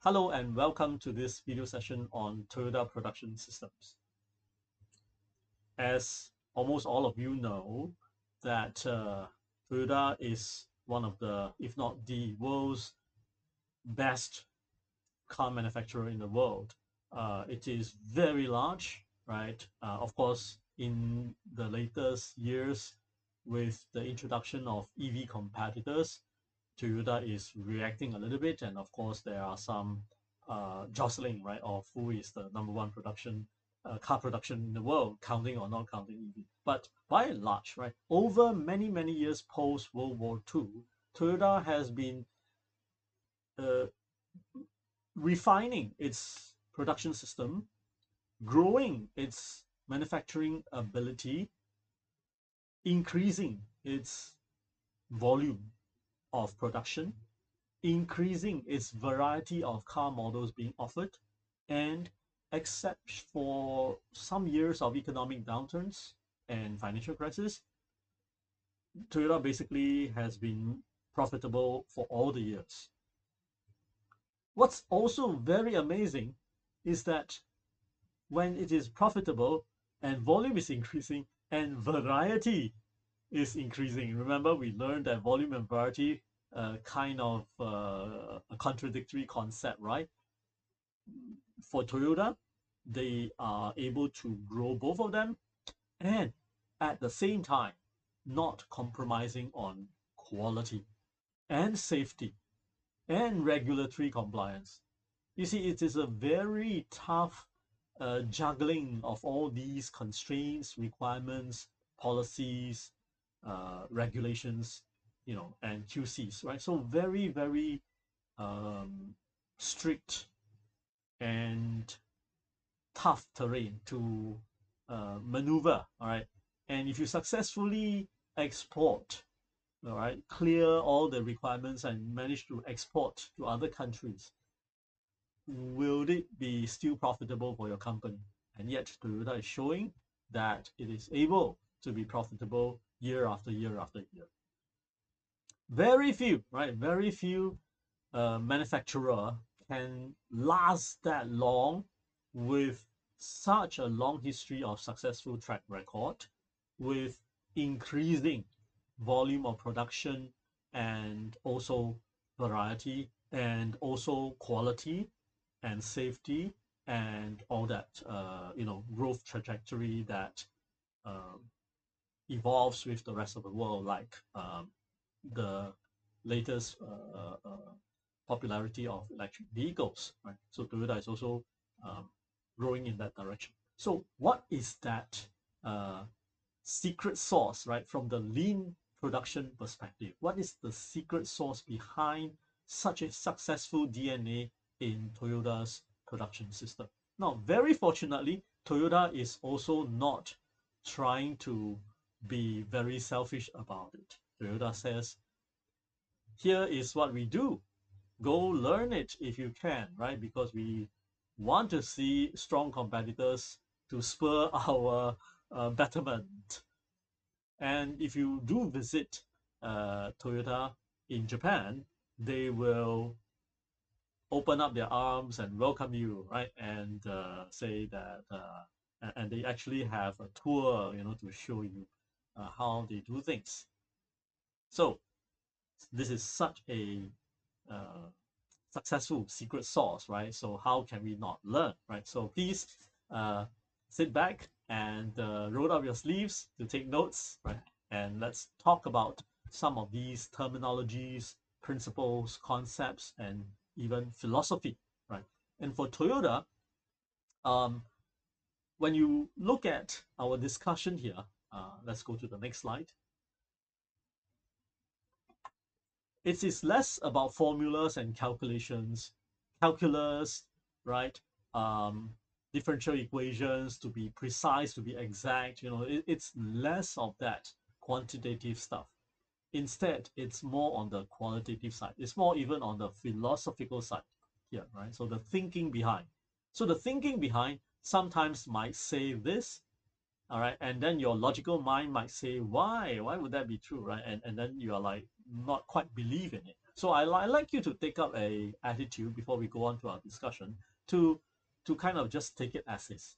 Hello and welcome to this video session on Toyota production systems. As almost all of you know, that Toyota is one of the, if not the world's best car manufacturer in the world. It is very large, right? Of course, in the latest years, with the introduction of EV competitors, Toyota is reacting a little bit, and of course there are some jostling, right, of who is the number one car production in the world, counting or not counting EV. But by and large, right, over many years post World War II, Toyota has been uh, refining its production system, growing its manufacturing ability, increasing its volume of production, increasing its variety of car models being offered, and except for some years of economic downturns and financial crisis, Toyota basically has been profitable for all the years. What's also very amazing is that when it is profitable and volume is increasing and variety is increasing. Remember, we learned that volume and variety kind of a contradictory concept, right? For Toyota, they are able to grow both of them and at the same time not compromising on quality and safety and regulatory compliance. You see, it is a very tough juggling of all these constraints, requirements, policies, regulations, and QCs, right? So very strict and tough terrain to maneuver, all right? And if you successfully export, all right, clear all the requirements and manage to export to other countries, will it be still profitable for your company? And yet Toyota is showing that it is able to be profitable year after year after year. Very few, right? Very few manufacturer can last that long with such a long history of successful track record, with increasing volume of production and also variety and also quality and safety and all that growth trajectory that evolves with the rest of the world, like the latest popularity of electric vehicles, right? So Toyota is also growing in that direction. So what is that secret sauce, right, from the lean production perspective? What is the secret sauce behind such a successful DNA in Toyota's production system? Now, very fortunately, Toyota is also not trying to be very selfish about it. Toyota says, here is what we do. Go learn it if you can, right? Because we want to see strong competitors to spur our betterment. And if you do visit Toyota in Japan, they will open up their arms and welcome you, right? And say that, and they actually have a tour, to show you how they do things. So this is such a successful secret sauce, right? So how can we not learn, right? So please sit back and roll up your sleeves to take notes, right? And let's talk about some of these terminologies, principles, concepts, and even philosophy, right? And for Toyota, when you look at our discussion here, let's go to the next slide. It is less about formulas and calculations, calculus, right? Differential equations, to be precise, to be exact. It's less of that quantitative stuff. Instead, it's more on the qualitative side. It's more even on the philosophical side here, right? So the thinking behind. So the thinking behind sometimes might say this, all right, and then your logical mind might say, why would that be true, right? And then you are like not quite believe in it. So I like you to take up a attitude before we go on to our discussion to kind of just take it as is,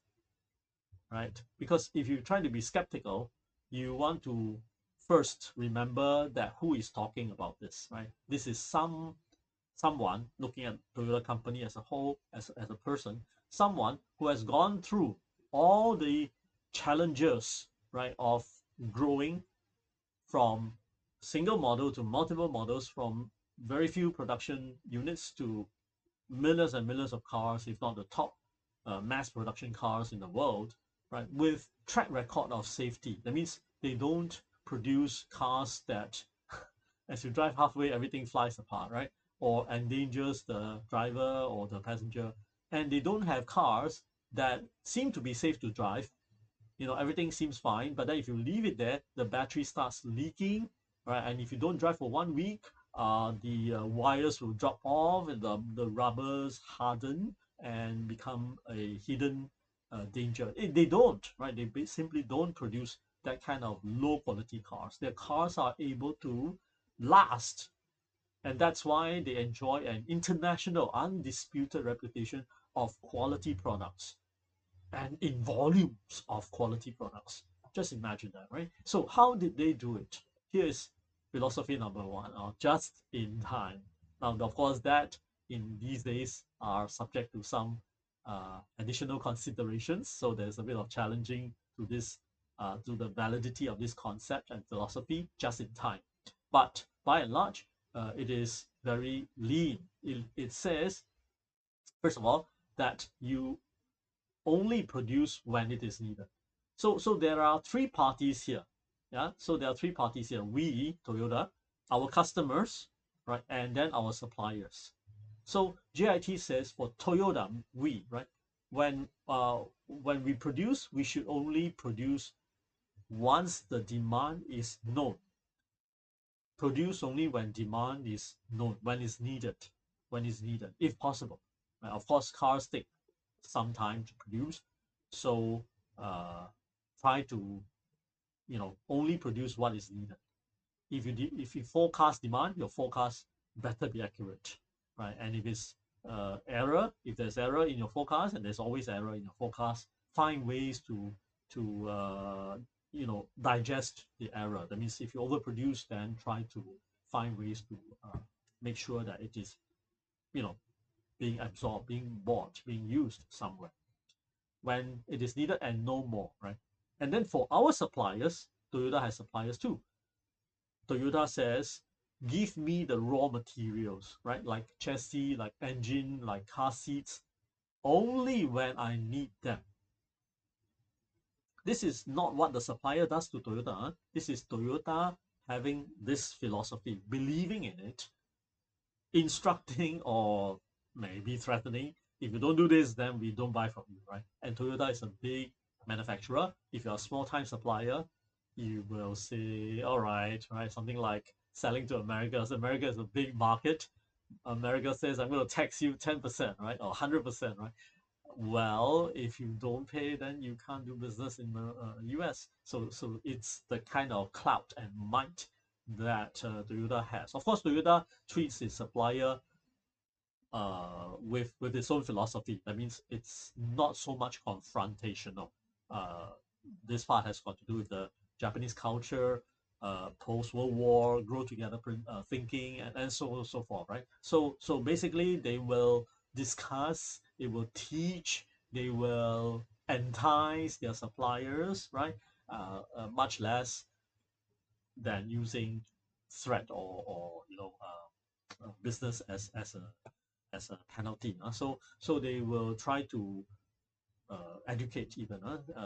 right? Because if you try to be skeptical, you want to first remember that who is talking about this, right? This is someone looking at Toyota company as a whole, as a person, someone who has gone through all the challenges, right, of growing from single model to multiple models, from very few production units to millions and millions of cars, if not the top mass production cars in the world, right, with track record of safety. That means they don't produce cars that, as you drive halfway, everything flies apart, right, or endangers the driver or the passenger. And they don't have cars that seem to be safe to drive, everything seems fine, but then if you leave it there, the battery starts leaking, right? And if you don't drive for 1 week, the wires will drop off and the rubbers harden and become a hidden danger. They don't, right? They simply don't produce that kind of low quality cars. Their cars are able to last, and that's why they enjoy an international undisputed reputation of quality products and in volumes of quality products. Just imagine that, right? So how did they do it? Here is philosophy number one, just in time. Now, of course, that in these days are subject to some additional considerations. So there's a bit of challenging to this, to the validity of this concept and philosophy, just in time. But by and large, it is very lean. It says, first of all, that you only produce when it is needed. So there are three parties here. Yeah. So there are three parties here. We, Toyota, our customers, right, and then our suppliers. So JIT says for Toyota, we, right, when we produce, we should only produce once the demand is known. Produce only when demand is known, when it's needed, if possible. Right? Of course, cars take some time to produce, so uh, try to only produce what is needed. If you forecast demand, your forecast better be accurate, right? And if it's if there's error in your forecast, and there's always error in your forecast, find ways to digest the error. That means if you overproduce, then try to find ways to make sure that it is you know being absorbed, being bought, being used somewhere when it is needed and no more, right? And then for our suppliers, Toyota has suppliers too. Toyota says, give me the raw materials, right? Like chassis, like engine, like car seats, only when I need them. This is not what the supplier does to Toyota. Huh? This is Toyota having this philosophy, believing in it, instructing or maybe threatening. If you don't do this, then we don't buy from you, right? And Toyota is a big manufacturer. If you're a small time supplier, you will say, all right, right, something like selling to America. So America is a big market. America says, I'm going to tax you 10%, right? Or 100%, right? Well, if you don't pay, then you can't do business in the US. So it's the kind of clout and might that Toyota has. Of course, Toyota treats its supplier with its own philosophy. That means it's not so much confrontational. Uh, this part has got to do with the Japanese culture, post World War, grow together thinking, and so on and so forth, right? So basically, they will discuss, they will teach, they will entice their suppliers, right? Much less than using threat or business as a penalty. So they will try to educate even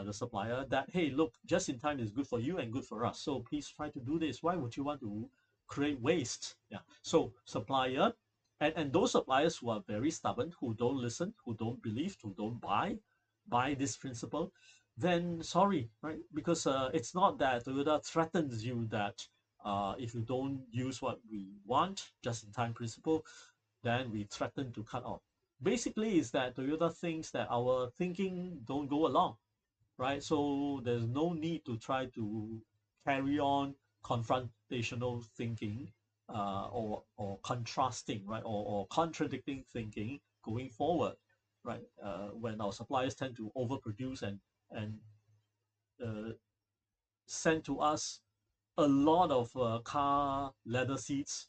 the supplier that, hey, look, just in time is good for you and good for us. So please try to do this. Why would you want to create waste? Yeah. So supplier, and those suppliers who are very stubborn, who don't listen, who don't believe, who don't buy this principle, then sorry, right? Because it's not that Toyota threatens you that if you don't use what we want, just in time principle, then we threaten to cut off. Basically, is that Toyota thinks that our thinking don't go along, right? So there's no need to try to carry on confrontational thinking or contrasting, right, or contradicting thinking going forward, right? When our suppliers tend to overproduce and uh, send to us a lot of car leather seats,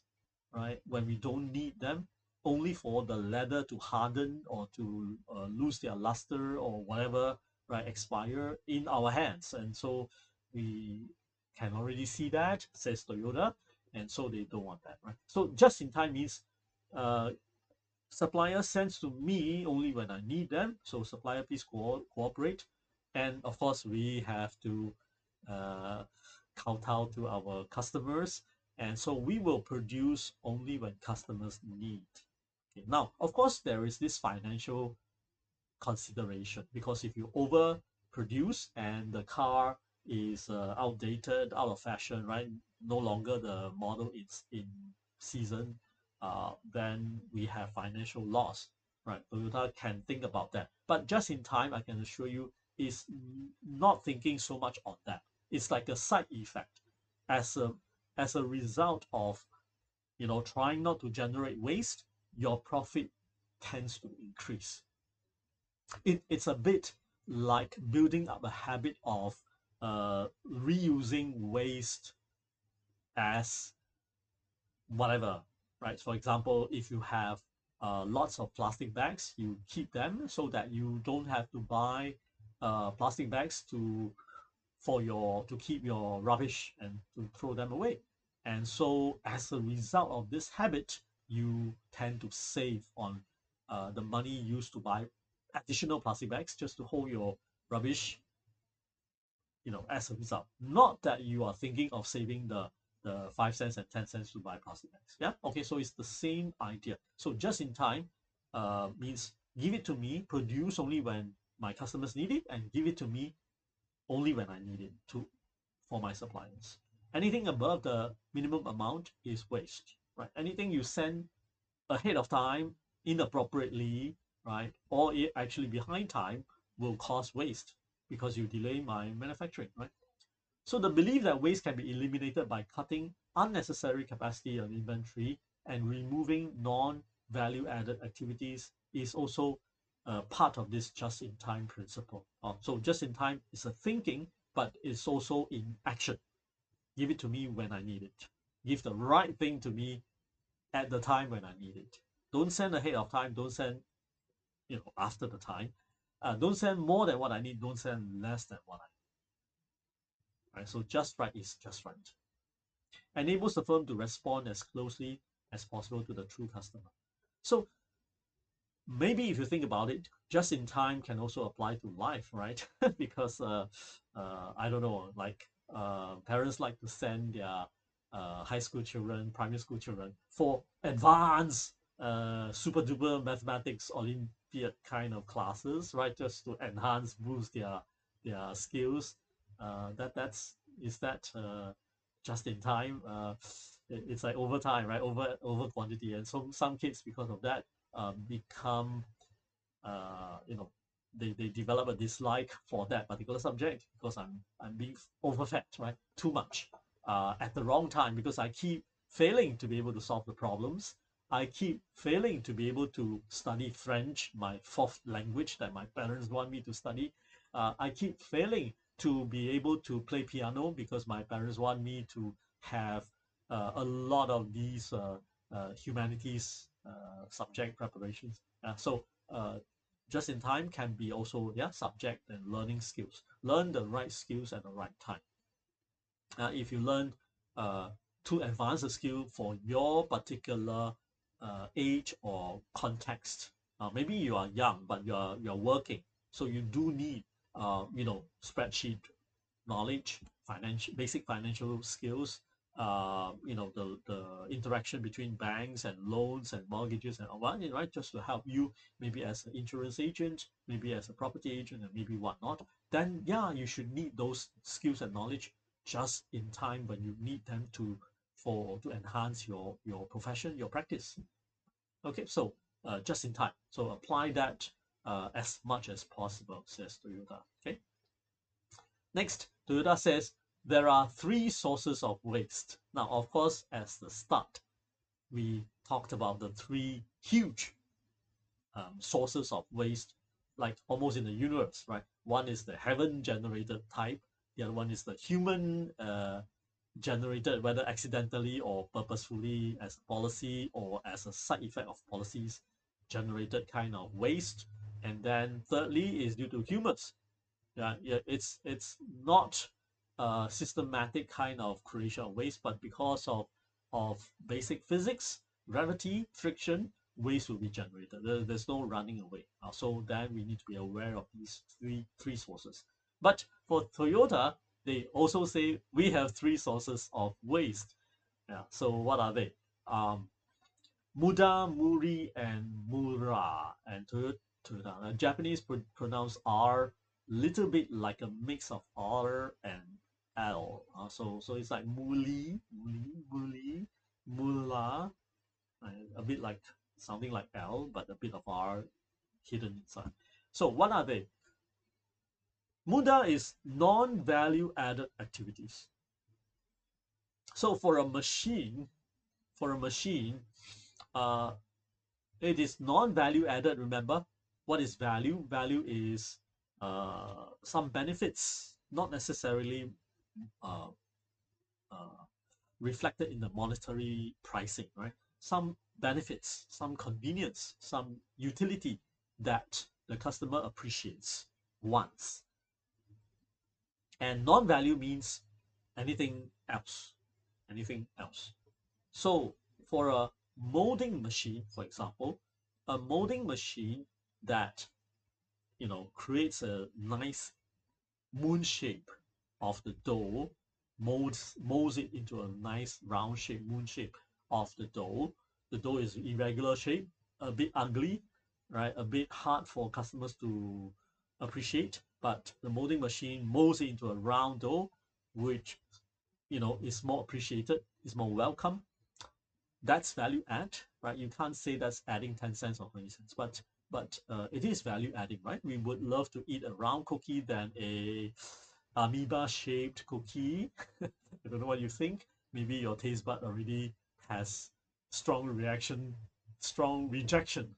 right? When we don't need them, only for the leather to harden or to lose their luster or whatever, right? Expire in our hands, and so we can already see that, says Toyota, and so they don't want that, right? So just in time means uh, supplier sends to me only when I need them. So supplier, please cooperate. And of course, we have to uh, kowtow to our customers. And so we will produce only when customers need. Okay. Now, of course, there is this financial consideration, because if you overproduce and the car is outdated, out of fashion, right? No longer the model is in season, then we have financial loss, right? Toyota can think about that, but just in time, I can assure you, is not thinking so much on that. It's like a side effect, as a result of trying not to generate waste. Your profit tends to increase. It's a bit like building up a habit of reusing waste as whatever, right? For example, if you have lots of plastic bags, you keep them so that you don't have to buy plastic bags to keep your rubbish and to throw them away. And so as a result of this habit, you tend to save on the money used to buy additional plastic bags just to hold your rubbish, as a result. Not that you are thinking of saving the 5 cents and 10 cents to buy plastic bags. Yeah. Okay. So it's the same idea. So just in time means give it to me, produce only when my customers need it, and give it to me only when I need it for my suppliers. Anything above the minimum amount is waste, right? Anything you send ahead of time inappropriately, right, or actually behind time, will cause waste because you delay my manufacturing, right? So the belief that waste can be eliminated by cutting unnecessary capacity of inventory and removing non-value added activities is also part of this just-in-time principle. So just-in-time is a thinking, but it's also in action. Give it to me when I need it. Give the right thing to me at the time when I need it. Don't send ahead of time. Don't send after the time. Don't send more than what I need. Don't send less than what I need. Right? So just right is just right. Enables the firm to respond as closely as possible to the true customer. So maybe if you think about it, just in time can also apply to life, right? Because I don't know, like parents like to send their high school children, primary school children for advanced super duper mathematics Olympiad kind of classes, right? Just to enhance, boost their skills. That's is that just in time? It's like over time, right? Over quantity, and so some kids because of that become uh, you know they develop a dislike for that particular subject because I'm being overfed, right? Too much at the wrong time, because I keep failing to be able to solve the problems. I keep failing to be able to study French, my fourth language that my parents want me to study. I keep failing to be able to play piano because my parents want me to have a lot of these humanities subject preparations. So just in time can be also, yeah, subject and learning skills. Learn the right skills at the right time. If you learn uh, to advance a skill for your particular age or context, maybe you are young but you're working, so you do need spreadsheet knowledge, basic financial skills, the interaction between banks and loans and mortgages and all that, right? Just to help you, maybe as an insurance agent, maybe as a property agent, and maybe whatnot. Then yeah, you should need those skills and knowledge just in time when you need them to enhance your profession, your practice. Okay, so just in time. So apply that as much as possible, says Toyota. Okay. Next, Toyota says there are three sources of waste. Now, of course, as the start, we talked about the three huge sources of waste, like almost in the universe, right? One is the heaven generated type, the other one is the human generated, whether accidentally or purposefully as a policy or as a side effect of policies generated kind of waste. And then thirdly is due to humans. Yeah, it's not a systematic kind of creation of waste, but because of basic physics, gravity, friction, waste will be generated. There's no running away. So then we need to be aware of these three sources. But for Toyota, they also say we have three sources of waste. Yeah. So what are they? Muda, Muri, and Mura. And Toyota. Japanese pronounce R little bit like a mix of R and L. So it's like Muli, Mula, a bit like sounding like L, but a bit of R hidden inside. So what are they? Muda is non-value added activities. So for a machine, uh, it is non-value added. Remember, what is value? Value is some benefits, not necessarily uh, uh, reflected in the monetary pricing, right? Some benefits, some convenience, some utility that the customer appreciates, wants. And non-value means anything else, anything else. So for a molding machine, for example, a molding machine that creates a nice moon shape of the dough, molds it into a nice round shape, moon shape of the dough. The dough is irregular shape, a bit ugly, right? A bit hard for customers to appreciate, but the molding machine molds it into a round dough, which is more appreciated, is more welcome. That's value add, right? You can't say that's adding 10 cents or 20 cents, but it is value adding, right? We would love to eat a round cookie than a amoeba shaped cookie. I don't know what you think. Maybe your taste bud already has strong reaction, strong rejection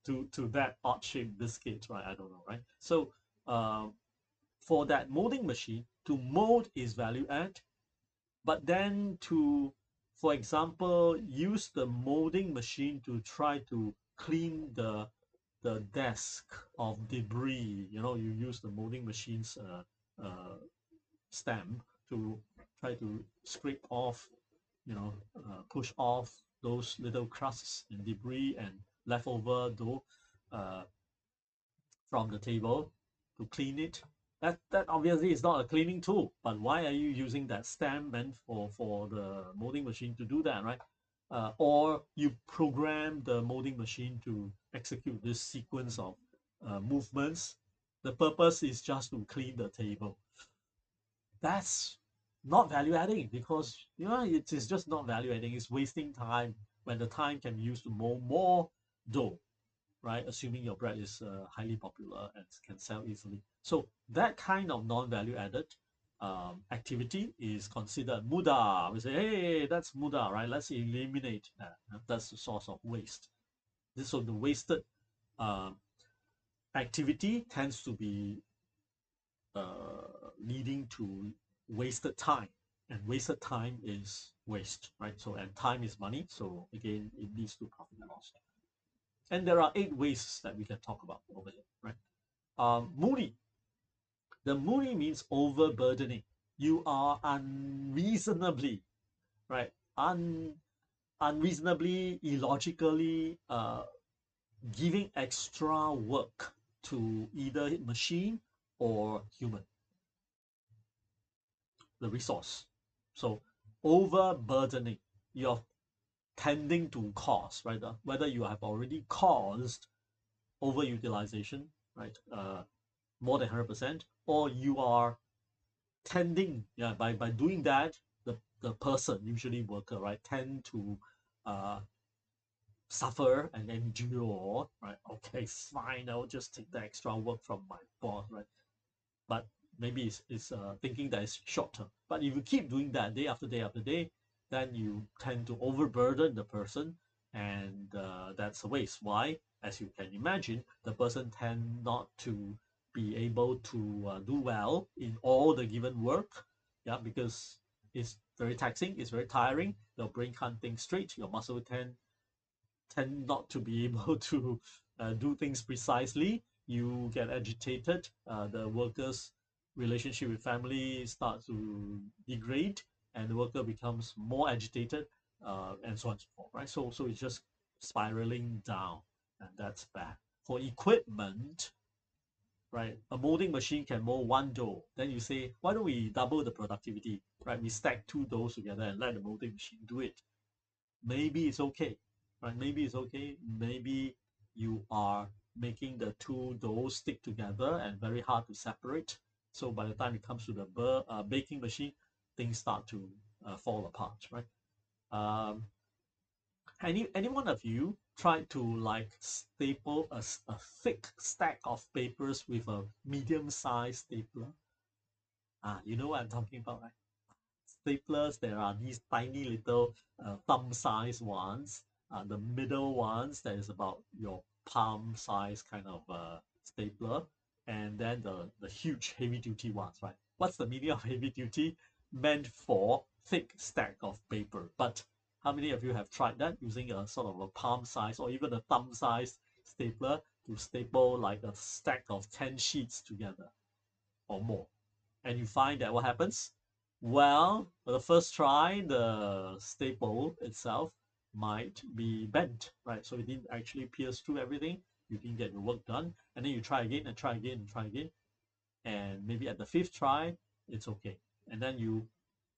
to that odd shaped biscuit, right? I don't know, right? So for that molding machine, to mold is value add, but then to, for example, use the molding machine to try to clean the desk of debris. You use the molding machine's stamp to try to scrape off, push off those little crusts and debris and leftover dough uh, from the table to clean it. That obviously is not a cleaning tool, but why are you using that stamp meant for the molding machine to do that, right? Or you program the molding machine to execute this sequence of movements. The purpose is just to clean the table. That's not value adding, because it is just not value adding. It's wasting time when the time can be used to mold more dough, right? Assuming your bread is highly popular and can sell easily. So that kind of non-value added activity is considered muda. We say, hey, that's muda, right? Let's eliminate that. That's the source of waste. So the wasted activity tends to be leading to wasted time, and wasted time is waste, right? So, and time is money. So again, it leads to profit and loss. And there are 8 ways that we can talk about over here, right? Muri. The muri means overburdening. You are unreasonably, right? Unreasonably, illogically giving extra work to either machine or human, the resource. So overburdening, you're tending to cause, right? Whether you have already caused overutilization, right? More than 100%, or you are tending, yeah, by doing that, the person, usually worker, right, tend to uh, suffer and endure, right? Okay, fine, I'll just take the extra work from my boss, right? But maybe it's thinking that it's short term. But if you keep doing that day after day after day, then you tend to overburden the person, and that's a waste. Why? As you can imagine, the person tend not to be able to do well in all the given work, yeah, because it's very taxing, it's very tiring. Your brain can't think straight. Your muscle tend not to be able to do things precisely. You get agitated. The worker's relationship with family starts to degrade, and the worker becomes more agitated, and so on and so forth. Right. So it's just spiraling down, and that's bad. For equipment, right? A molding machine can mold one dough. Then you say, why don't we double the productivity? Right? We stack two doughs together and let the molding machine do it. Maybe it's okay, right? Maybe it's okay. Maybe you are making the two doughs stick together and very hard to separate. So by the time it comes to the baking machine, things start to fall apart, right? Um, any one of you tried to like staple a thick stack of papers with a medium-sized stapler? You know what I'm talking about, right? Staplers, there are these tiny little thumb-sized ones. The middle ones that is about your palm size kind of stapler, and then the huge heavy-duty ones, right? What's the meaning of heavy-duty? Meant for thick stack of paper. But how many of you have tried that using a sort of a palm size or even a thumb size stapler to staple like a stack of 10 sheets together or more? And you find that what happens? Well, for the first try, the staple itself might be bent, right? So it didn't actually pierce through everything. You didn't get your work done. And then you try again and try again and try again. And maybe at the fifth try, it's okay. And then you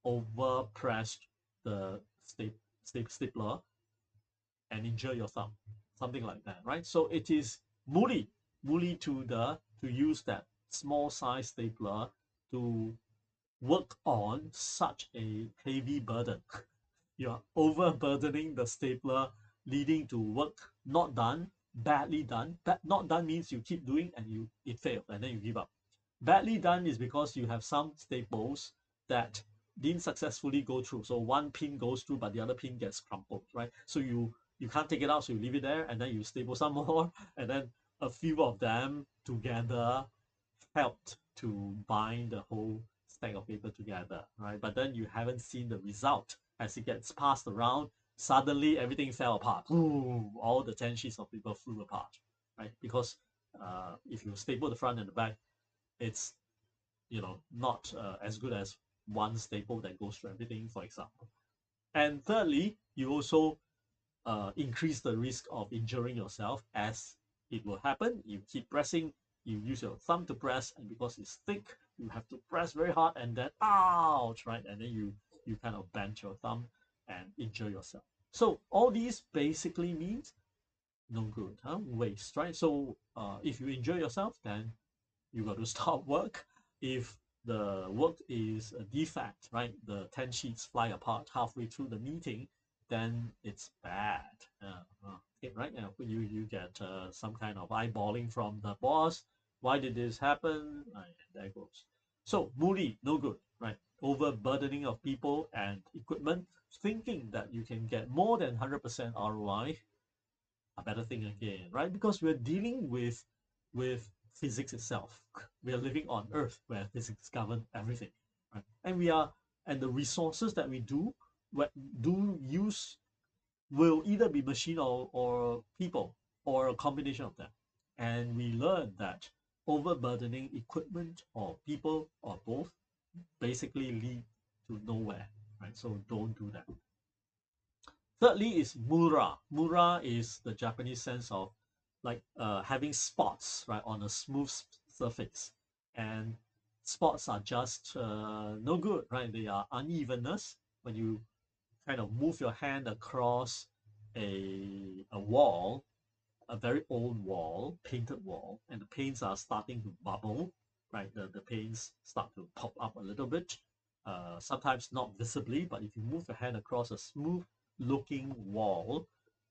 over pressed the stapler and injure your thumb, something like that, right? So it is bully to use that small size stapler to work on such a heavy burden. You're overburdening the stapler, leading to work not done, badly done. Not done means you keep doing and it failed and then you give up. Badly done is because you have some staples that didn't successfully go through. So one pin goes through, but the other pin gets crumpled, right? So you can't take it out, so you leave it there, and then you staple some more, and then a few of them together helped to bind the whole stack of paper together, right? But then you haven't seen the result as it gets passed around. Suddenly, everything fell apart. Ooh, all the 10 sheets of paper flew apart, right? Because if you staple the front and the back, it's not as good as one staple that goes through everything, for example. And thirdly, you also increase the risk of injuring yourself, as it will happen. You keep pressing, you use your thumb to press, and because it's thick, you have to press very hard, and then ouch, right? And then you kind of bend your thumb and injure yourself. So all these basically means no good, huh? Waste, right? So if you injure yourself, then you got to stop work. If the work is a defect, right? The 10 sheets fly apart halfway through the meeting, then it's bad. Okay, right? You get some kind of eyeballing from the boss. Why did this happen? There goes. So bully, no good, right? Overburdening of people and equipment, thinking that you can get more than 100% ROI, a better thing again, right? Because we're dealing with physics itself. We are living on Earth where physics govern everything, right? And the resources that we do use will either be machine or people or a combination of them. And we learn that overburdening equipment or people or both basically lead to nowhere, right? So don't do that. Thirdly is mura. Mura is the Japanese sense of like having spots, right, on a smooth surface. And spots are just no good, right? They are unevenness. When you kind of move your hand across a wall, a very old wall, painted wall, and the paints are starting to bubble, right? The paints start to pop up a little bit, sometimes not visibly, but if you move your hand across a smooth looking wall,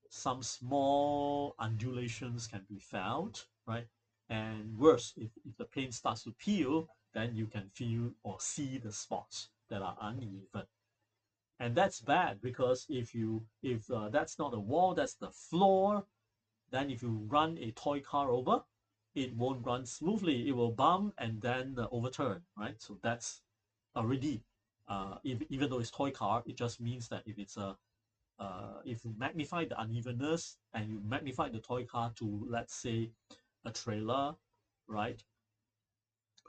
some small undulations can be found, right? And worse, if the paint starts to peel, then you can feel or see the spots that are uneven. And that's bad because if that's not a wall, that's the floor, then if you run a toy car over, it won't run smoothly. It will bump and then overturn, right? So that's already, even though it's toy car, it just means that if you magnify the unevenness and you magnify the toy car to, let's say, a trailer, right,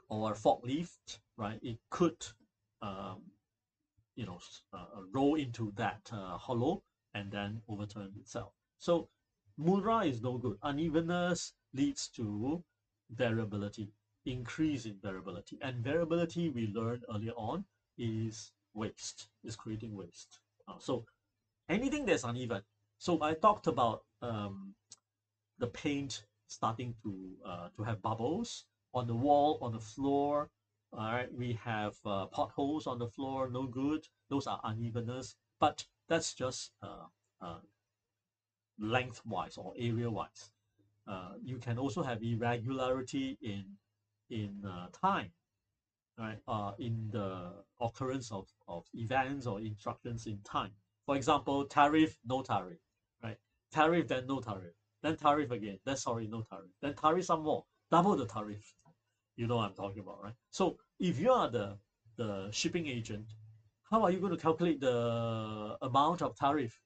or a forklift, right, it could, um, roll into that hollow and then overturn itself. So mudra is no good. Unevenness leads to variability, increase in variability. And variability, we learned earlier on, is waste, is creating waste. So anything that's uneven. So I talked about the paint starting to have bubbles on the wall, on the floor. All right, we have potholes on the floor, no good. Those are unevenness, but that's just lengthwise or area-wise. You can also have irregularity in time, right? In the occurrence of events or instructions in time. For example, tariff, no tariff, right? Tariff, then no tariff, then tariff again, then sorry, no tariff, then tariff some more, double the tariff. You know what I'm talking about, right? So if you are the shipping agent, how are you going to calculate the amount of tariff?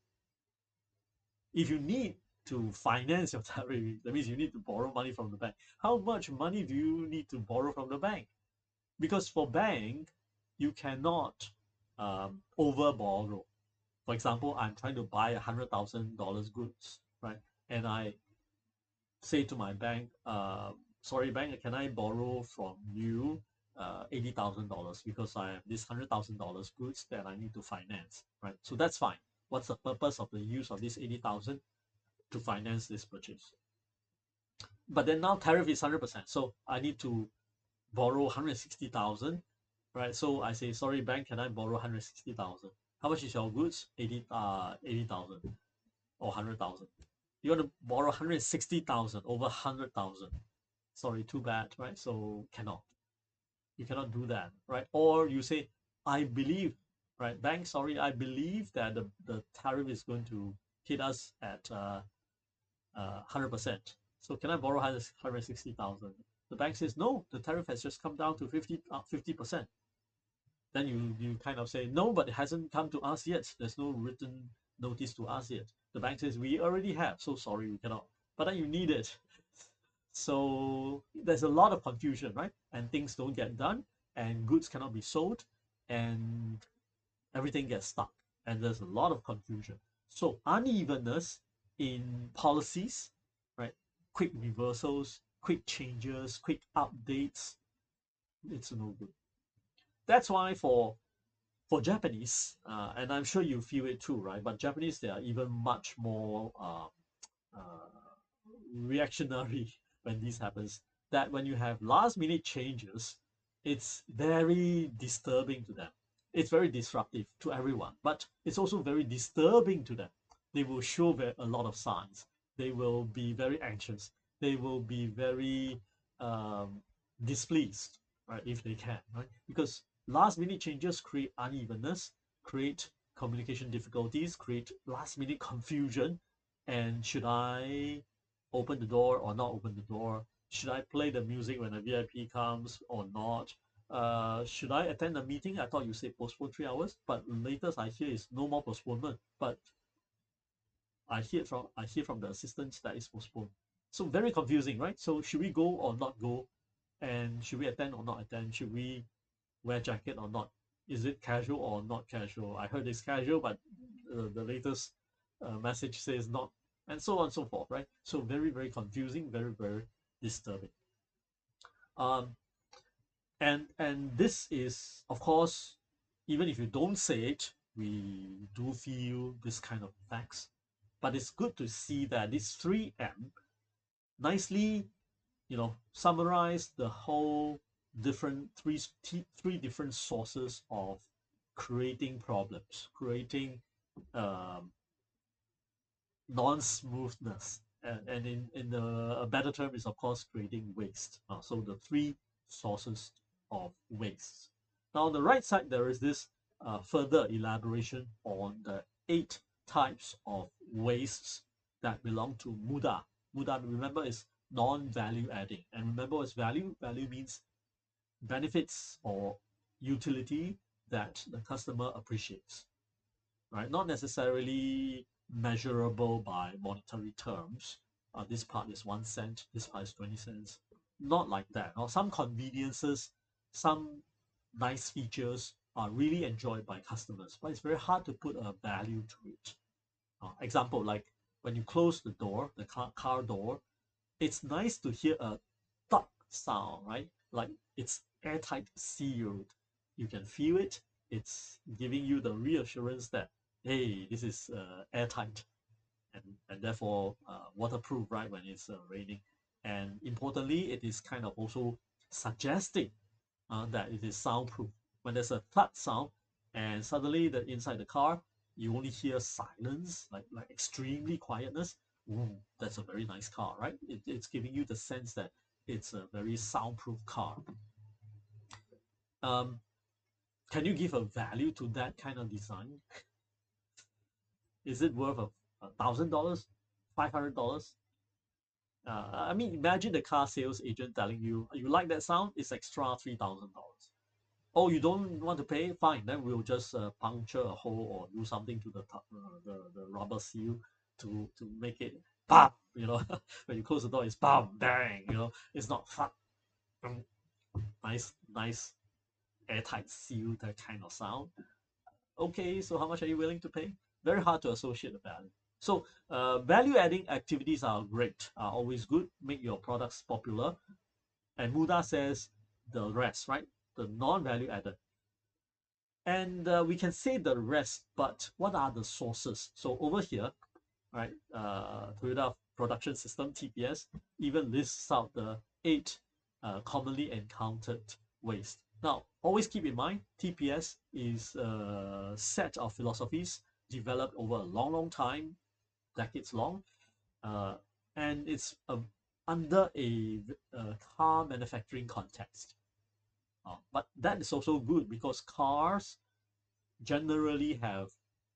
If you need to finance your tariff, that means you need to borrow money from the bank. How much money do you need to borrow from the bank? Because for bank, you cannot over borrow. For example, I'm trying to buy $100,000 goods, right? And I say to my bank, sorry, bank, can I borrow from you $80,000 because I have this $100,000 goods that I need to finance, right? So that's fine. What's the purpose of the use of this 80,000 to finance this purchase? But then now tariff is 100%, so I need to borrow 160,000, right? So I say, sorry, bank, can I borrow 160,000? How much is your goods? 80,000 or 100,000. You want to borrow 160,000 over 100,000. Sorry, too bad, right? So cannot. You cannot do that, right? Or you say, I believe, right? Bank, sorry, I believe that the tariff is going to hit us at 100%. So can I borrow 160,000? The bank says, no, the tariff has just come down to 50%. Then you kind of say, no, but it hasn't come to us yet. There's no written notice to us yet. The bank says, we already have, so sorry, we cannot. But then you need it. So there's a lot of confusion, right? And things don't get done, and goods cannot be sold, and everything gets stuck. And there's a lot of confusion. So unevenness in policies, right? Quick reversals, quick changes, quick updates, it's no good. That's why for Japanese, and I'm sure you feel it too, right? But Japanese, they are even much more reactionary when this happens. That when you have last minute changes, it's very disturbing to them. It's very disruptive to everyone, but it's also very disturbing to them. They will show a lot of signs. They will be very anxious. They will be very um, displeased, right, if they can, right? Because last minute changes create unevenness, create communication difficulties, create last minute confusion. And should I open the door or not open the door? Should I play the music when a VIP comes or not? Should I attend the meeting? I thought you said postpone 3 hours, but latest I hear is no more postponement. But I hear from the assistants that is postponed. So very confusing, right? So should we go or not go? And should we attend or not attend? Should we wear jacket or not? Is it casual or not casual? I heard it's casual, but the latest message says not, and so on and so forth, right? So very, very confusing, very, very disturbing. Um, and this is, of course, even if you don't say it, we do feel this kind of effects. But it's good to see that this 3M nicely, summarize the whole different three different sources of creating problems, creating um, non-smoothness, and in the a better term is of course creating waste. So the three sources of waste. Now on the right side there is this further elaboration on the 8 types of wastes that belong to muda. Muda, remember, is non-value adding. And remember what's value? Value means benefits or utility that the customer appreciates, right? Not necessarily measurable by monetary terms. This part is 1 cent, this part is 20 cents. Not like that. Or some conveniences, some nice features are really enjoyed by customers, but it's very hard to put a value to it. Example, like when you close the door, the car door, it's nice to hear a thud sound, right? Like it's airtight sealed. You can feel it. It's giving you the reassurance that, hey, this is airtight and therefore waterproof, right, when it's raining. And importantly, it is kind of also suggesting that it is soundproof. When there's a thud sound and suddenly inside the car, you only hear silence, like extremely quietness. Ooh, that's a very nice car, right? It's giving you the sense that it's a very soundproof car. Um, can you give a value to that kind of design? Is it worth $1,000, $500? I mean, imagine the car sales agent telling you, "You like that sound? It's extra $3,000." Oh, you don't want to pay? Fine, then we'll just puncture a hole or do something to the rubber seal to make it bam. You know, when you close the door, it's bam, bang. You know, it's not fuck. Nice airtight seal, that kind of sound. Okay, so how much are you willing to pay? Very hard to associate the value. So value adding activities are great, are always good, make your products popular. And Muda says the rest, right? The non-value added. And we can say the rest, but what are the sources? So over here, right, Toyota Production System, TPS, even lists out the 8 commonly encountered waste. Now, always keep in mind, TPS is a set of philosophies developed over a long time, decades long, uh, and it's under a car manufacturing context. But that is also good because cars generally have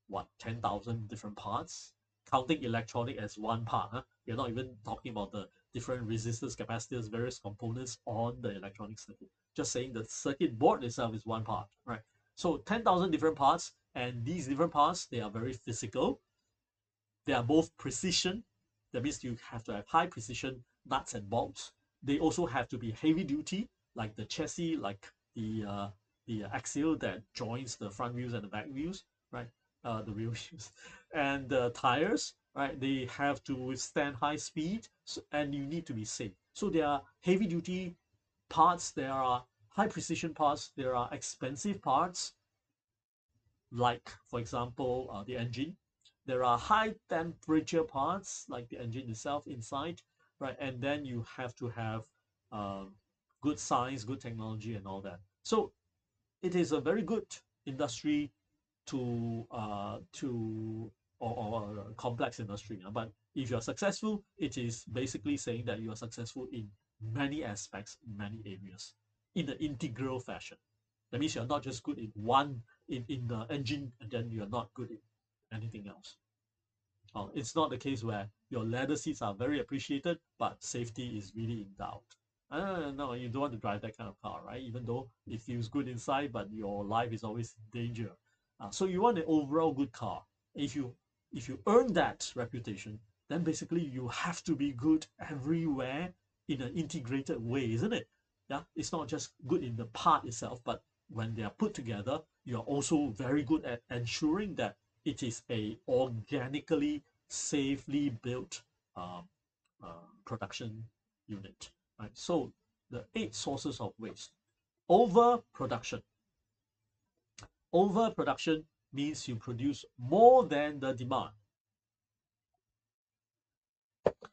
what 10,000 different parts, counting electronic as one part. Huh? We're not even talking about the different resistors, capacitors, various components on the electronic circuit. Just saying the circuit board itself is one part, right? So 10,000 different parts, and these different parts, they are very physical. They are both precision. That means you have to have high precision nuts and bolts. They also have to be heavy duty, like the chassis, like the axle that joins the front wheels and the back wheels, right? The rear wheels and the tires, right? They have to withstand high speed, and you need to be safe. So there are heavy duty parts, there are high precision parts, there are expensive parts, like for example the engine. There are high temperature parts like the engine itself inside, right? And then you have to have um, good science, good technology, and all that. So it is a very good industry to or a complex industry. But if you're successful, it is basically saying that you are successful in many aspects, many areas, in an integral fashion. That means you're not just good in one in the engine and then you're not good in anything else. It's not the case where your leather seats are very appreciated, but safety is really in doubt. No, you don't want to drive that kind of car, right? Even though it feels good inside, but your life is always in danger. So you want an overall good car. If you earn that reputation, then basically you have to be good everywhere in an integrated way, isn't it? Yeah, it's not just good in the part itself, but when they are put together, you are also very good at ensuring that it is a organically, safely built um, production unit. Right? So the 8 sources of waste. Overproduction. Overproduction means you produce more than the demand.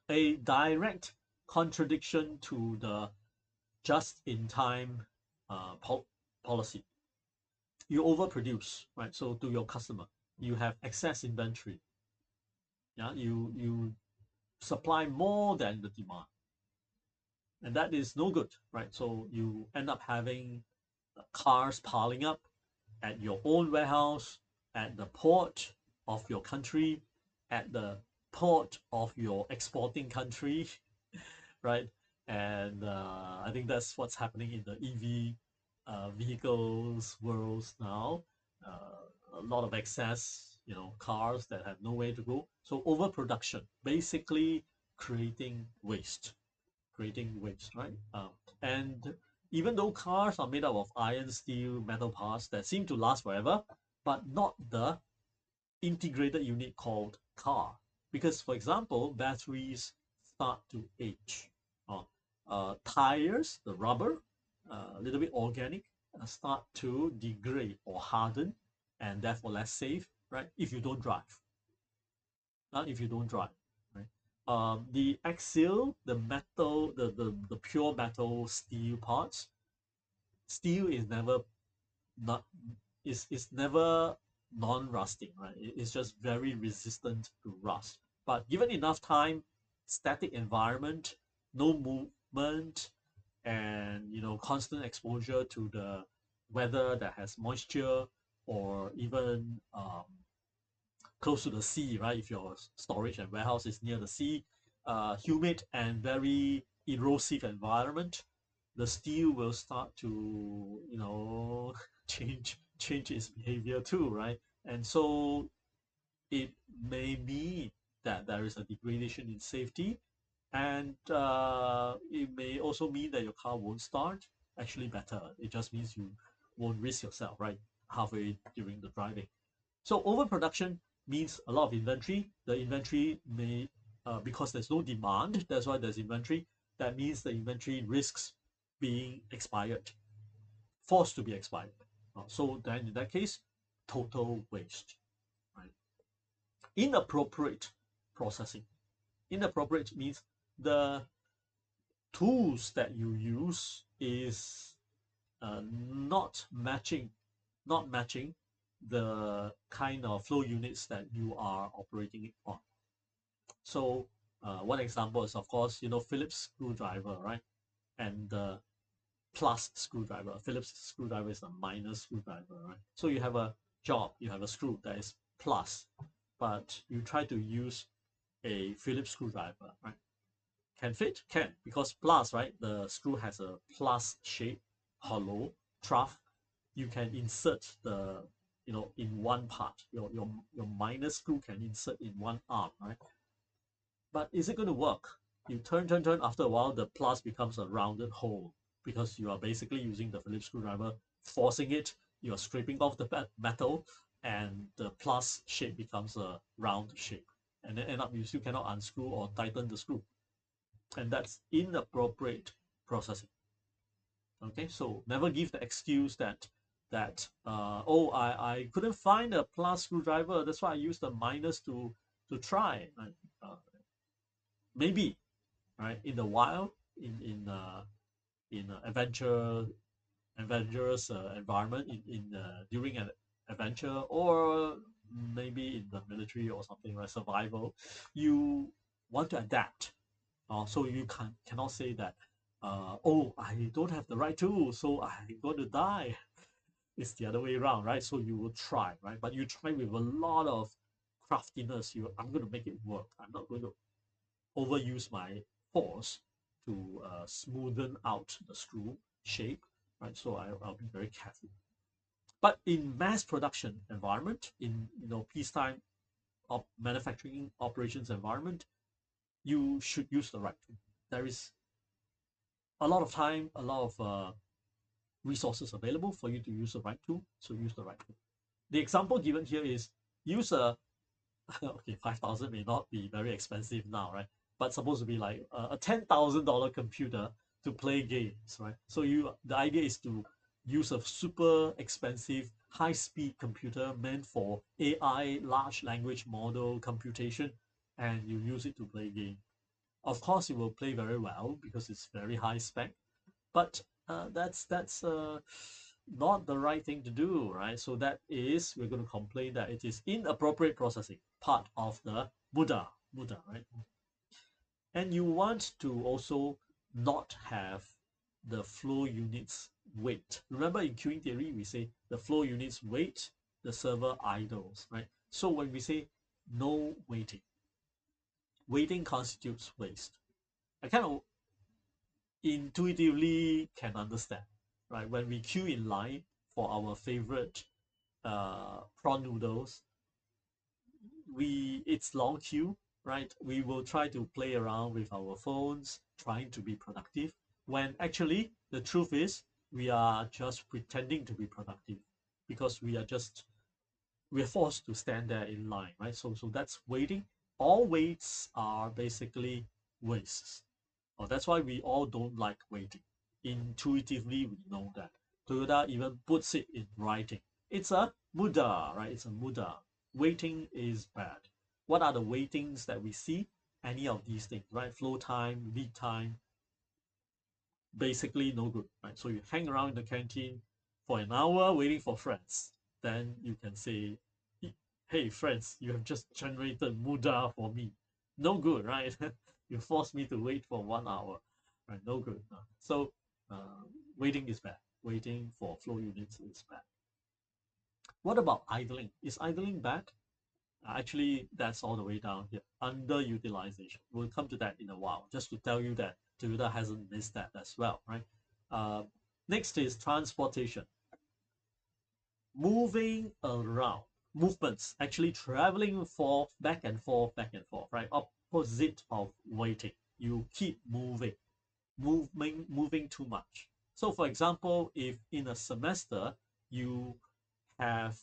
A direct contradiction to the just-in-time policy. You overproduce, right? So to your customer, you have excess inventory. Yeah, you supply more than the demand, and that is no good, right? So you end up having cars piling up, at your own warehouse, at the port of your country, at the port of your exporting country, right? And I think that's what's happening in the EV vehicles worlds now. A lot of excess, cars that have nowhere to go. So overproduction, basically creating waste, right? And even though cars are made up of iron, steel, metal parts that seem to last forever, but not the integrated unit called car. Because, for example, batteries start to age. Tires, the rubber, a little bit organic, start to degrade or harden, and therefore less safe, right? If you don't drive, not if you don't drive, right? The axial, the metal, the pure metal steel parts, steel is never not is never non-rusting, right? It's just very resistant to rust. But given enough time, static environment, no movement, and constant exposure to the weather that has moisture, or even close to the sea, right? If your storage and warehouse is near the sea, humid and very erosive environment, the steel will start to, change its behavior too, right? And so it may be that there is a degradation in safety, and it may also mean that your car won't start. Actually, better. It just means you won't risk yourself, right? Halfway during the driving. So overproduction means a lot of inventory. The inventory may, because there's no demand, that's why there's inventory. That means the inventory risks being expired, forced to be expired. So then in that case, total waste, right? Inappropriate processing. Inappropriate means the tools that you use is not matching the kind of flow units that you are operating it on. So one example is, of course, Phillips screwdriver, right? And the plus screwdriver. Phillips screwdriver is a minus screwdriver, right? So you have a job, you have a screw that is plus, but you try to use a Phillips screwdriver, right? Can fit? Can, because plus, right? The screw has a plus shape, hollow, trough. You can insert the, in one part. Your minus screw can insert in one arm, right? But is it going to work? You turn. After a while, the plus becomes a rounded hole because you are basically using the Phillips screwdriver, forcing it. You are scraping off the metal, and the plus shape becomes a round shape. And then end up you still cannot unscrew or tighten the screw. And that's inappropriate processing. Okay, so never give the excuse that oh, I couldn't find a plus screwdriver, that's why I used the minus to try. Right? Maybe, right, in the wild, in adventurous environment, in during an adventure, or maybe in the military or something, right? Survival, you want to adapt. So you cannot say that, oh, I don't have the right tool, so I'm going to die. It's the other way around, right? So you will try, right? But you try with a lot of craftiness. I'm going to make it work. I'm not going to overuse my force to smoothen out the screw shape, right? So I'll be very careful. But in mass production environment, in peacetime manufacturing operations environment, you should use the right tool. There is a lot of time, a lot of resources available for you to use the right tool, so use the right tool. The example given here is use a okay, 5,000 may not be very expensive now, right? But supposed to be like a $10,000 computer to play games, right? So the idea is to use a super expensive high-speed computer meant for AI, large language model computation, and you use it to play game. Of course, it will play very well because it's very high spec, but that's not the right thing to do, right? So that is, we're going to complain that it is inappropriate processing, part of the mudah, right? And you want to also not have the flow unit's wait. Remember in queuing theory, we say the flow units wait, the server idles, right? So when we say no waiting, waiting constitutes waste. I kind of intuitively can understand, right? When we queue in line for our favorite prawn noodles, it's long queue, right? We will try to play around with our phones, trying to be productive, when actually the truth is we are just pretending to be productive because we're forced to stand there in line, right? So that's waiting. All waits are basically wastes. Oh, that's why we all don't like waiting. Intuitively, we know that. Toyota even puts it in writing. It's a muda, right? It's a muda. Waiting is bad. What are the waitings that we see? Any of these things, right? Flow time, lead time, basically no good, right? So you hang around in the canteen for an hour waiting for friends. Then you can say, hey, friends, you have just generated muda for me. No good, right? You forced me to wait for 1 hour, right? No good. So waiting is bad. Waiting for flow units is bad. What about idling? Is idling bad? Actually, that's all the way down here. Underutilization. We'll come to that in a while, just to tell you that Toyota hasn't missed that as well, right? Uh, Next is transportation. Moving around. Movements. Actually traveling forth, back and forth, right? Opposite of waiting. You keep moving too much. So for example, if in a semester you have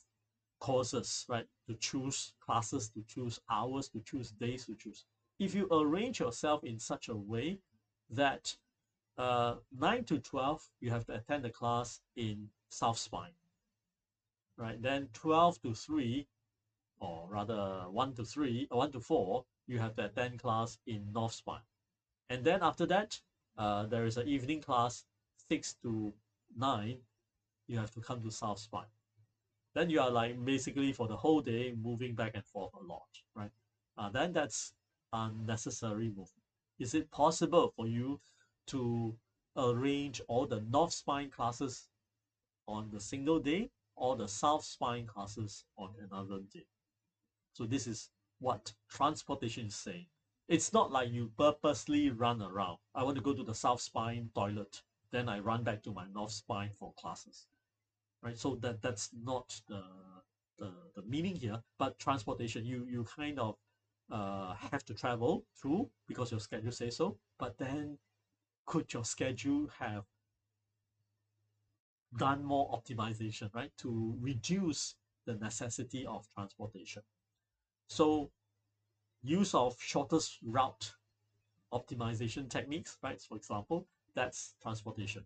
courses, right? To choose classes, to choose hours, to choose days, to choose. If you arrange yourself in such a way that 9 to 12, you have to attend the class in South Spine, right? Then 12 to 3, or rather 1 to 3, or 1 to 4, you have to attend class in North Spine. And then after that, there is an evening class, 6 to 9, you have to come to South Spine. Then you are like basically for the whole day moving back and forth a lot, right? Then that's unnecessary movement. Is it possible for you to arrange all the North Spine classes on the single day or the South Spine classes on another day? So this is what transportation is saying. It's not like you purposely run around. I want to go to the South Spine toilet, then I run back to my North Spine for classes, right? So that's not the meaning here. But transportation, you kind of have to travel through because your schedule says so. But then could your schedule have done more optimization, right, to reduce the necessity of transportation? So use of shortest route optimization techniques, right? For example, that's transportation.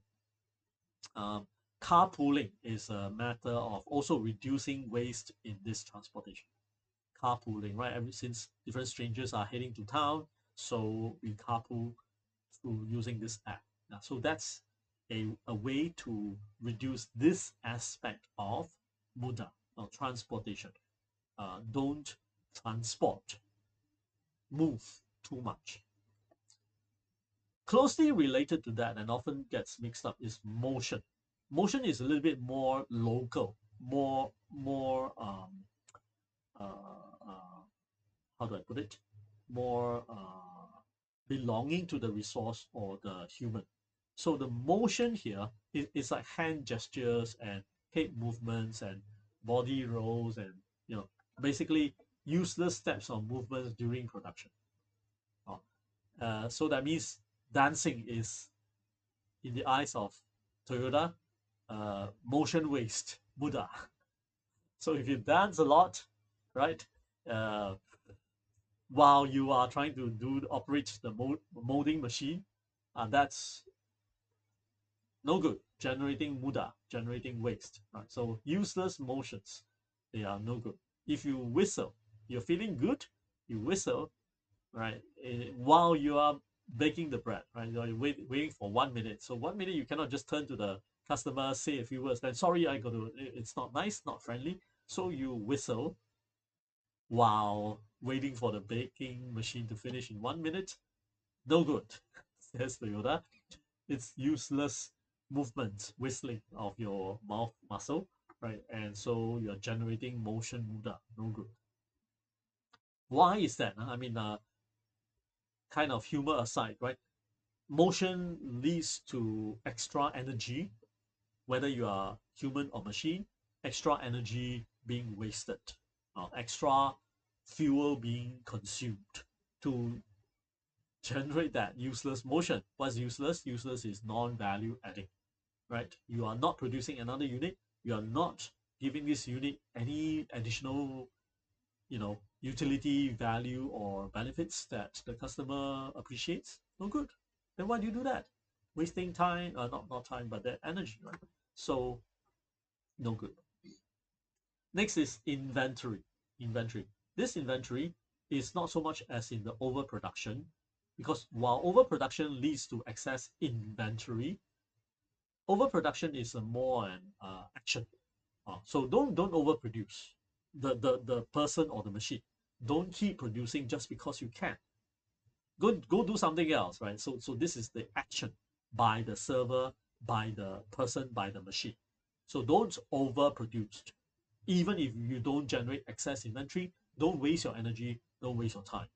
Um, Carpooling is a matter of also reducing waste in this transportation. Carpooling, right? Ever since different strangers are heading to town, so we carpool through using this app. Now, so that's a way to reduce this aspect of muda or transportation. Don't transport, move too much. Closely related to that and often gets mixed up is motion. Motion is a little bit more local, more how do I put it? More belonging to the resource or the human. So the motion here is like hand gestures and head movements and body rolls and basically useless steps or movements during production. So that means dancing is, in the eyes of Toyota, motion waste, Buddha. So if you dance a lot, right, uh, while you are trying to operate the molding machine, that's no good, generating muda, generating waste, right? So useless motions, they are no good. If you whistle, you're feeling good, you whistle, right? While you are baking the bread, right? You're waiting for 1 minute. So 1 minute, you cannot just turn to the customer, say a few words, then sorry, I got to, it's not nice, not friendly. So you whistle while waiting for the baking machine to finish in 1 minute. No good, says Toyota. It's useless movement, whistling of your mouth muscle, right? And so you're generating motion muda, no good. Why is that? I mean, kind of humor aside, right? Motion leads to extra energy, whether you are human or machine, extra energy being wasted, extra fuel being consumed to generate that useless motion. What's useless? Useless is non-value adding, right? You are not producing another unit. You are not giving this unit any additional, utility value or benefits that the customer appreciates. No good. Then why do you do that? Wasting time, not time, but that energy, right? So no good. Next is inventory. Inventory. This inventory is not so much as in the overproduction, because while overproduction leads to excess inventory, overproduction is a more an action. So don't overproduce the person or the machine. Don't keep producing just because you can. Go do something else, right? So this is the action by the server, by the person, by the machine. So don't overproduce. Even if you don't generate excess inventory, don't waste your energy, don't waste your time.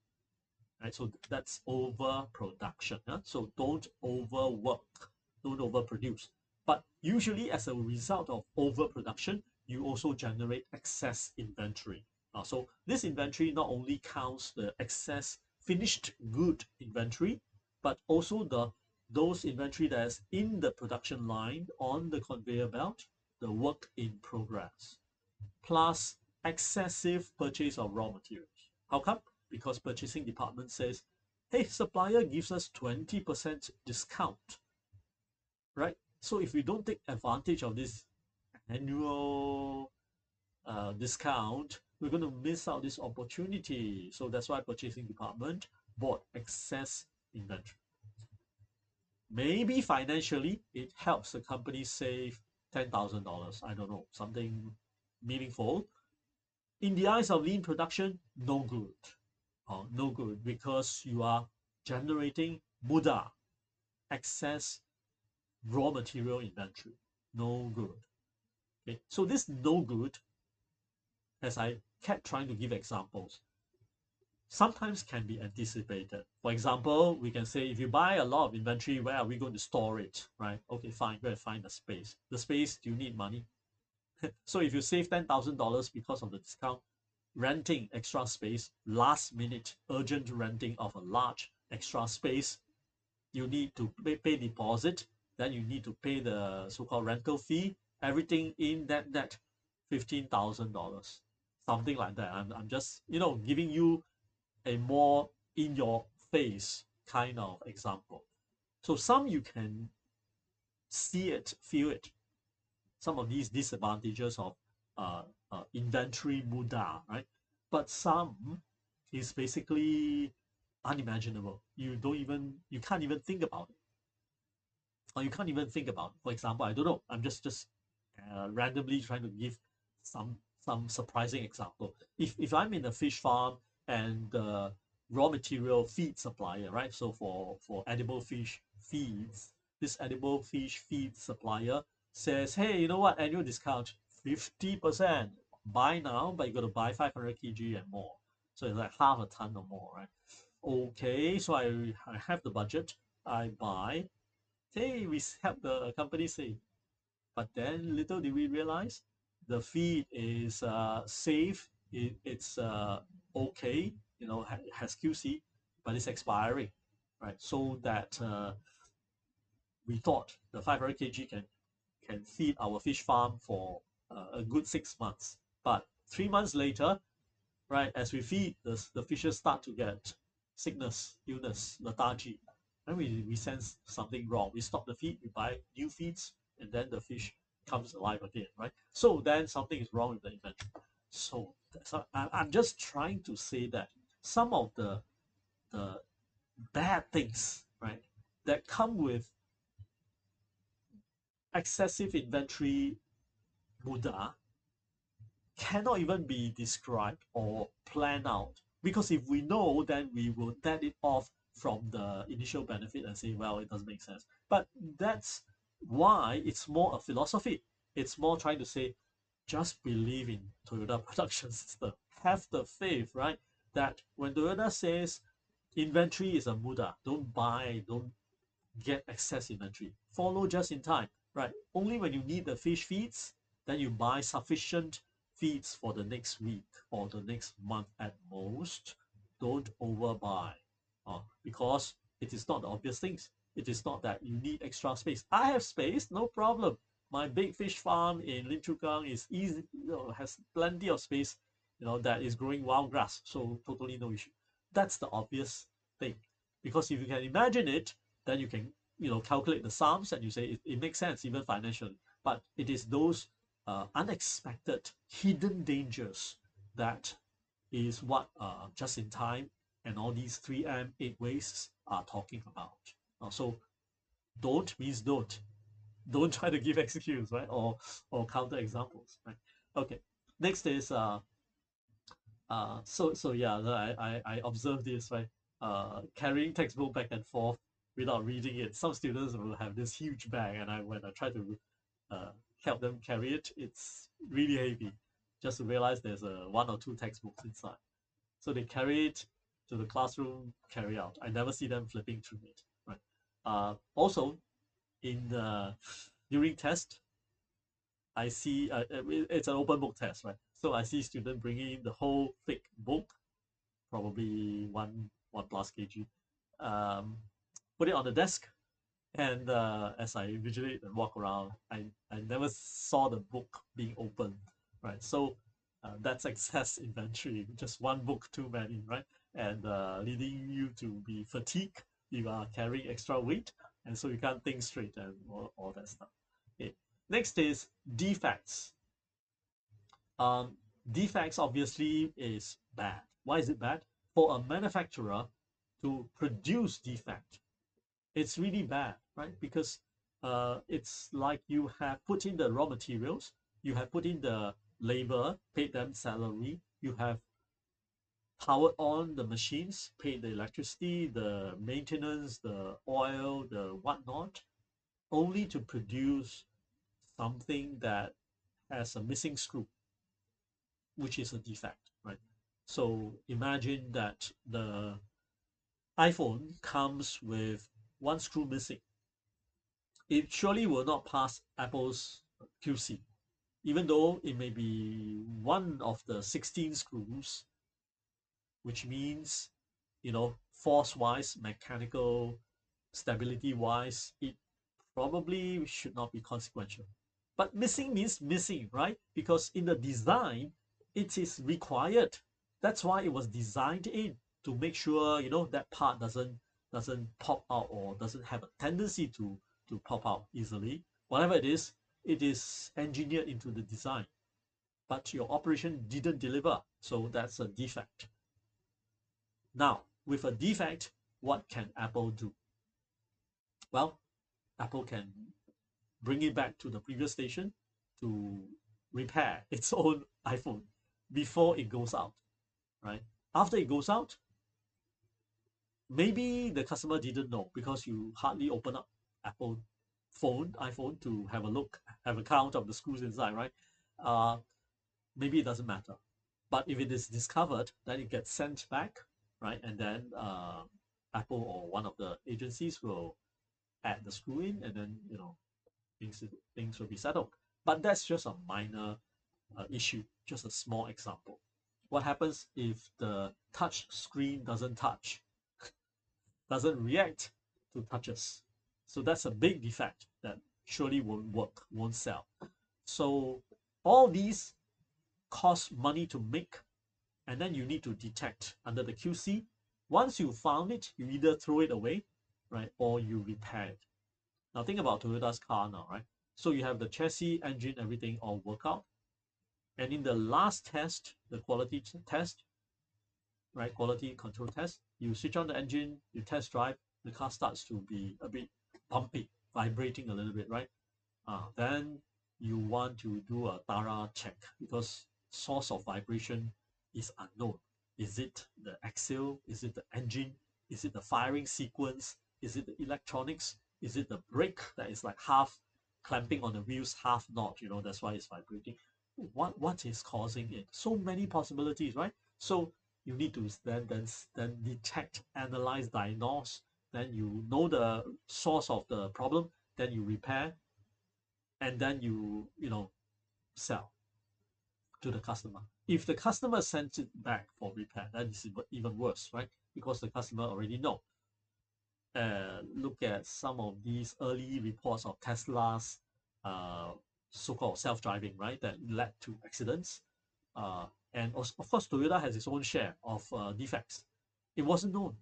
Right? So that's overproduction. So don't overwork, don't overproduce. But usually, as a result of overproduction, you also generate excess inventory. So this inventory not only counts the excess finished good inventory, but also those inventory that's in the production line on the conveyor belt, the work in progress, plus excessive purchase of raw materials. How come? Because purchasing department says, hey, supplier gives us 20% discount, right? So if we don't take advantage of this annual discount, we're going to miss out this opportunity. So that's why purchasing department bought excess inventory. Maybe financially, it helps the company save $10,000. I don't know, something meaningful. In the eyes of lean production, no good. No good, because you are generating muda, excess raw material inventory. No good. Okay, so this no good, as I kept trying to give examples, sometimes can be anticipated. For example, we can say, if you buy a lot of inventory, where are we going to store it, right? Okay, fine, go and find the space. The space, do you need money? So if you save $10,000 because of the discount, renting extra space, last minute urgent renting of a large extra space, you need to pay deposit, then you need to pay the so-called rental fee, everything in that $15,000, something like that. I'm just giving you a more in your face kind of example. So some you can see it, feel it, some of these disadvantages of inventory muda, right? But some is basically unimaginable. You can't even think about it, or you can't even think about it. For example, I don't know. I'm just randomly trying to give some surprising example. If I'm in a fish farm and the raw material feed supplier, right? So for edible fish feeds, this edible fish feed supplier says, hey, you know what? Annual discount 50%. Buy now, but you got to buy 500 kg and more. So it's like half a ton or more, right? Okay, so I have the budget. I buy. Hey, we help the company save. But then little did we realize the feed is safe. It's okay, has QC, but it's expiring, right? So that we thought the 500 kg can feed our fish farm for a good 6 months. But 3 months later, right, as we feed, the fishes start to get sickness, illness, lethargy. And we sense something wrong. We stop the feed, we buy new feeds, and then the fish comes alive again, right? So then something is wrong with the inventory. So I'm just trying to say that some of the bad things, right, that come with excessive inventory muda cannot even be described or planned out. Because if we know, then we will net it off from the initial benefit and say, well, it doesn't make sense. But that's why it's more a philosophy. It's more trying to say, just believe in Toyota production system. Have the faith, right? That when Toyota says inventory is a muda, don't buy, don't get excess inventory. Follow just in time, right? Only when you need the fish feeds, then you buy sufficient feeds for the next week or the next month at most. Don't overbuy, because it is not the obvious things. It is not that you need extra space. I have space, no problem. My big fish farm in Lim Chu Kang is easy, has plenty of space, that is growing wild grass, so totally no issue. That's the obvious thing, because if you can imagine it, then you can calculate the sums and you say it makes sense even financially. But it is those unexpected hidden dangers that is what just in time and all these 3M 8 ways are talking about. So don't means don't try to give excuse, right? Or counter examples, right? Okay, next is so yeah, I observed this, right? Carrying textbook back and forth without reading it. Some students will have this huge bag, and when I try to help them carry it, it's really heavy. Just to realize there's one or two textbooks inside. So they carry it to the classroom, carry out. I never see them flipping through it, right? Also, in during test, I see it's an open book test, right? So I see student bringing the whole thick book, probably one plus kg, put it on the desk, and as I visually walk around, I never saw the book being opened, right? So that's excess inventory, just one book too many, right? And leading you to be fatigued. You are carrying extra weight, and so you can't think straight and all that stuff. Okay. Next is defects. Um, Defects obviously is bad. Why is it bad? For a manufacturer to produce defect, it's really bad, right? Because it's like you have put in the raw materials, you have put in the labor, paid them salary, you have powered on the machines, paid the electricity, the maintenance, the oil, the whatnot, only to produce something that has a missing screw, which is a defect, right? So imagine that the iPhone comes with one screw missing. It surely will not pass Apple's QC, even though it may be one of the 16 screws, which means, force wise, mechanical stability wise, it probably should not be consequential. But missing means missing, right? Because in the design, it is required. That's why it was designed in to make sure that part doesn't pop out or doesn't have a tendency to pop out easily. Whatever it is engineered into the design. But your operation didn't deliver, so that's a defect. Now, with a defect, what can Apple do? Well, Apple can bring it back to the previous station to repair its own iPhone before it goes out, right? After it goes out, maybe the customer didn't know because you hardly open up Apple iPhone to have a look, have a count of the screws inside, right? Maybe it doesn't matter. But if it is discovered, then it gets sent back, right? And then Apple or one of the agencies will add the screw in, and then things will be settled. But that's just a minor issue, just a small example. What happens if the touch screen doesn't react to touches? So that's a big defect that surely won't work, won't sell. So all these cost money to make, and then you need to detect under the QC. Once you found it, you either throw it away, right, or you repair it. Now think about Toyota's car now, right? So you have the chassis, engine, everything all work out. And in the last test, the quality test, right, quality control test, you switch on the engine, you test drive, the car starts to be a bit bumpy, vibrating a little bit, right? Then you want to do a Tara check because source of vibration is unknown. Is it the axle? Is it the engine? Is it the firing sequence? Is it the electronics? Is it the brake that is like half clamping on the wheels, half not? That's why it's vibrating. What is causing it? So many possibilities, right? So you need to then detect, analyze, diagnose. Then you know the source of the problem. Then you repair, and then you sell to the customer. If the customer sends it back for repair, that is even worse, right? Because the customer already know. Look at some of these early reports of Tesla's uh, so-called self-driving, right, that led to accidents. Uh, and of course, Toyota has its own share of defects. It wasn't known.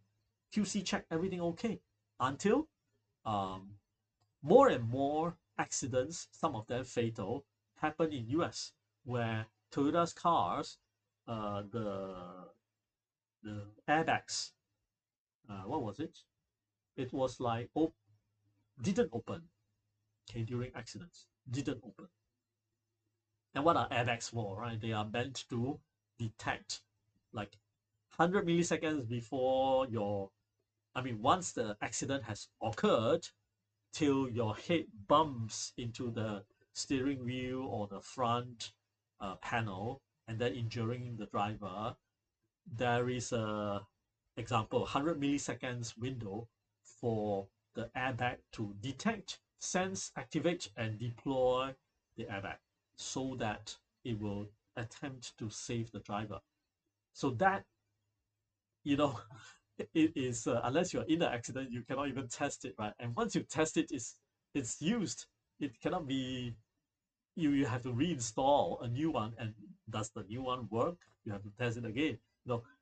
QC checked everything okay until um, more and more accidents, some of them fatal, happen in US, where Toyota's cars, the airbags, what was it? It was like didn't open. Okay, during accidents, didn't open. And what are airbags for, right? They are meant to detect like 100 milliseconds before once the accident has occurred, till your head bumps into the steering wheel or the front panel and then injuring the driver, there is a example 100 milliseconds window for the airbag to detect, sense, activate, and deploy the airbag so that it will attempt to save the driver. So that, you know, it is unless you're in the accident, you cannot even test it, right? And once you test it, it's used. It cannot be. You have to reinstall a new one, and does the new one work? You have to test it again.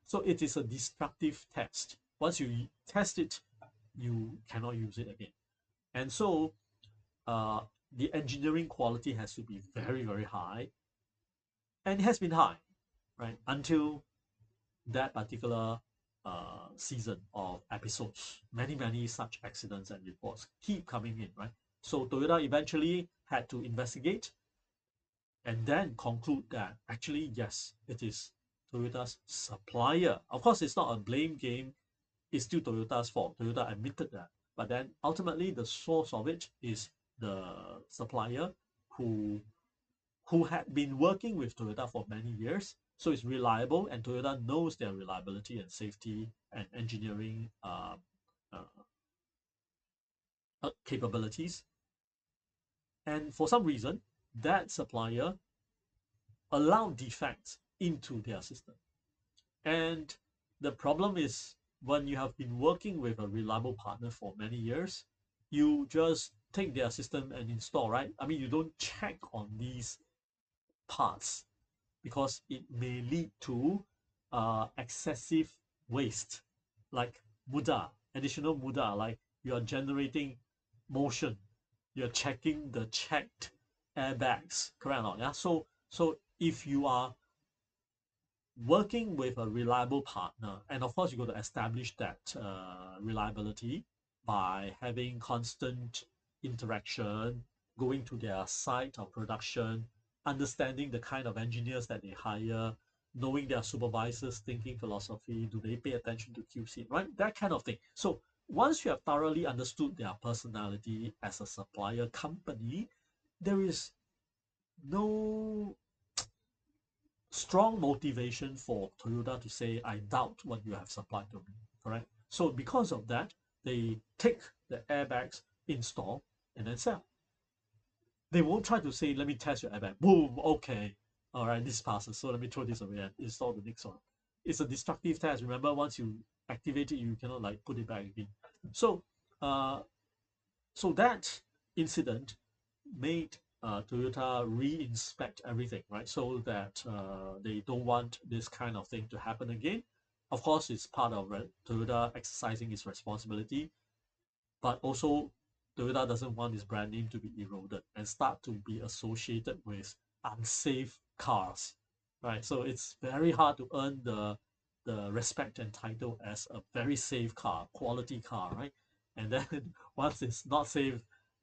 So it is a destructive test. Once you test it, you cannot use it again. And so uh, the engineering quality has to be very, very high, and it has been high, right, until that particular season of episodes. Many, many such accidents and reports keep coming in, right? So Toyota eventually had to investigate and then conclude that actually, yes, it is Toyota's supplier. Of course, it's not a blame game. It's still Toyota's fault. Toyota admitted that. But then ultimately, the source of it is the supplier who who had been working with Toyota for many years. So it's reliable, and Toyota knows their reliability and safety and engineering uh, capabilities. And for some reason, that supplier allowed defects into their system. And the problem is when you have been working with a reliable partner for many years, you just take their system and install, right? You don't check on these parts because it may lead to excessive waste, like additional muda, like you are generating motion, you're checking the checked airbags, correct or not? Yeah. So if you are working with a reliable partner, and of course you got to establish that reliability by having constant interaction, going to their site of production, understanding the kind of engineers that they hire, knowing their supervisors' thinking philosophy, do they pay attention to QC, right? That kind of thing. So once you have thoroughly understood their personality as a supplier company, there is no strong motivation for Toyota to say, I doubt what you have supplied to me, correct? So because of that, they take the airbags, install, and then sell. They won't try to say, let me test your airbag. Boom, okay. All right, this passes. So let me throw this away and install the next one. It's a destructive test. Remember, once you activate it, you cannot like put it back again. So uh, so that incident made Toyota re-inspect everything, right? So that they don't want this kind of thing to happen again. Of course, it's part of Toyota exercising its responsibility, but also Toyota doesn't want its brand name to be eroded and start to be associated with unsafe cars, right? So it's very hard to earn the respect and title as a very safe car, quality car, right? And then once it's not safe,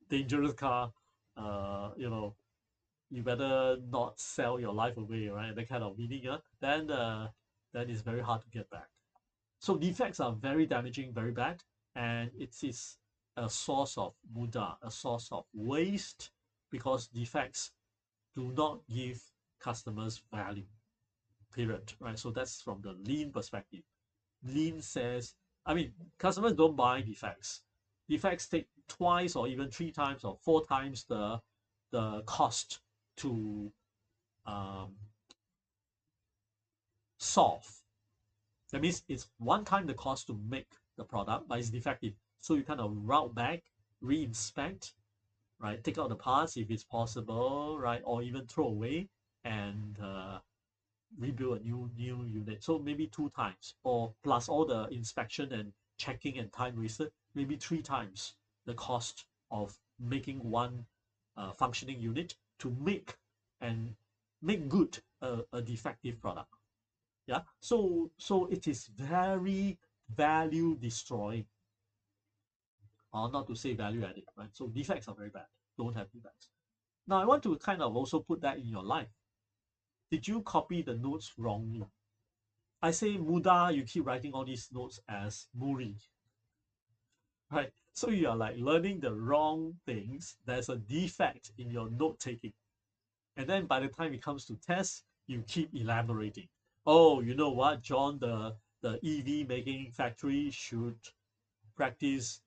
dangerous car, you better not sell your life away, right? That kind of meaning, then it's very hard to get back. So defects are very damaging, very bad, and it is a source of muda, a source of waste, because defects do not give customers value, period, right? So that's from the lean perspective. Lean says, I mean, customers don't buy defects. Defects take twice or even three times or four times the cost to um, solve. That means it's one time the cost to make the product, but it's defective. So you kind of route back, re-inspect, right? Take out the parts if it's possible, right? Or even throw away and rebuild a new unit. So maybe two times, or plus all the inspection and checking and time wasted, maybe three times the cost of making one functioning unit to and make good a defective product. Yeah, so it is very value destroying, or not to say value added, right? So defects are very bad. Don't have defects. Now I want to kind of also put that in your life. Did you copy the notes wrongly? I say muda, you keep writing all these notes as muri, right? So you are like learning the wrong things. There's a defect in your note taking. And then by the time it comes to test, you keep elaborating. Oh, you know what, John, the EV making factory should practice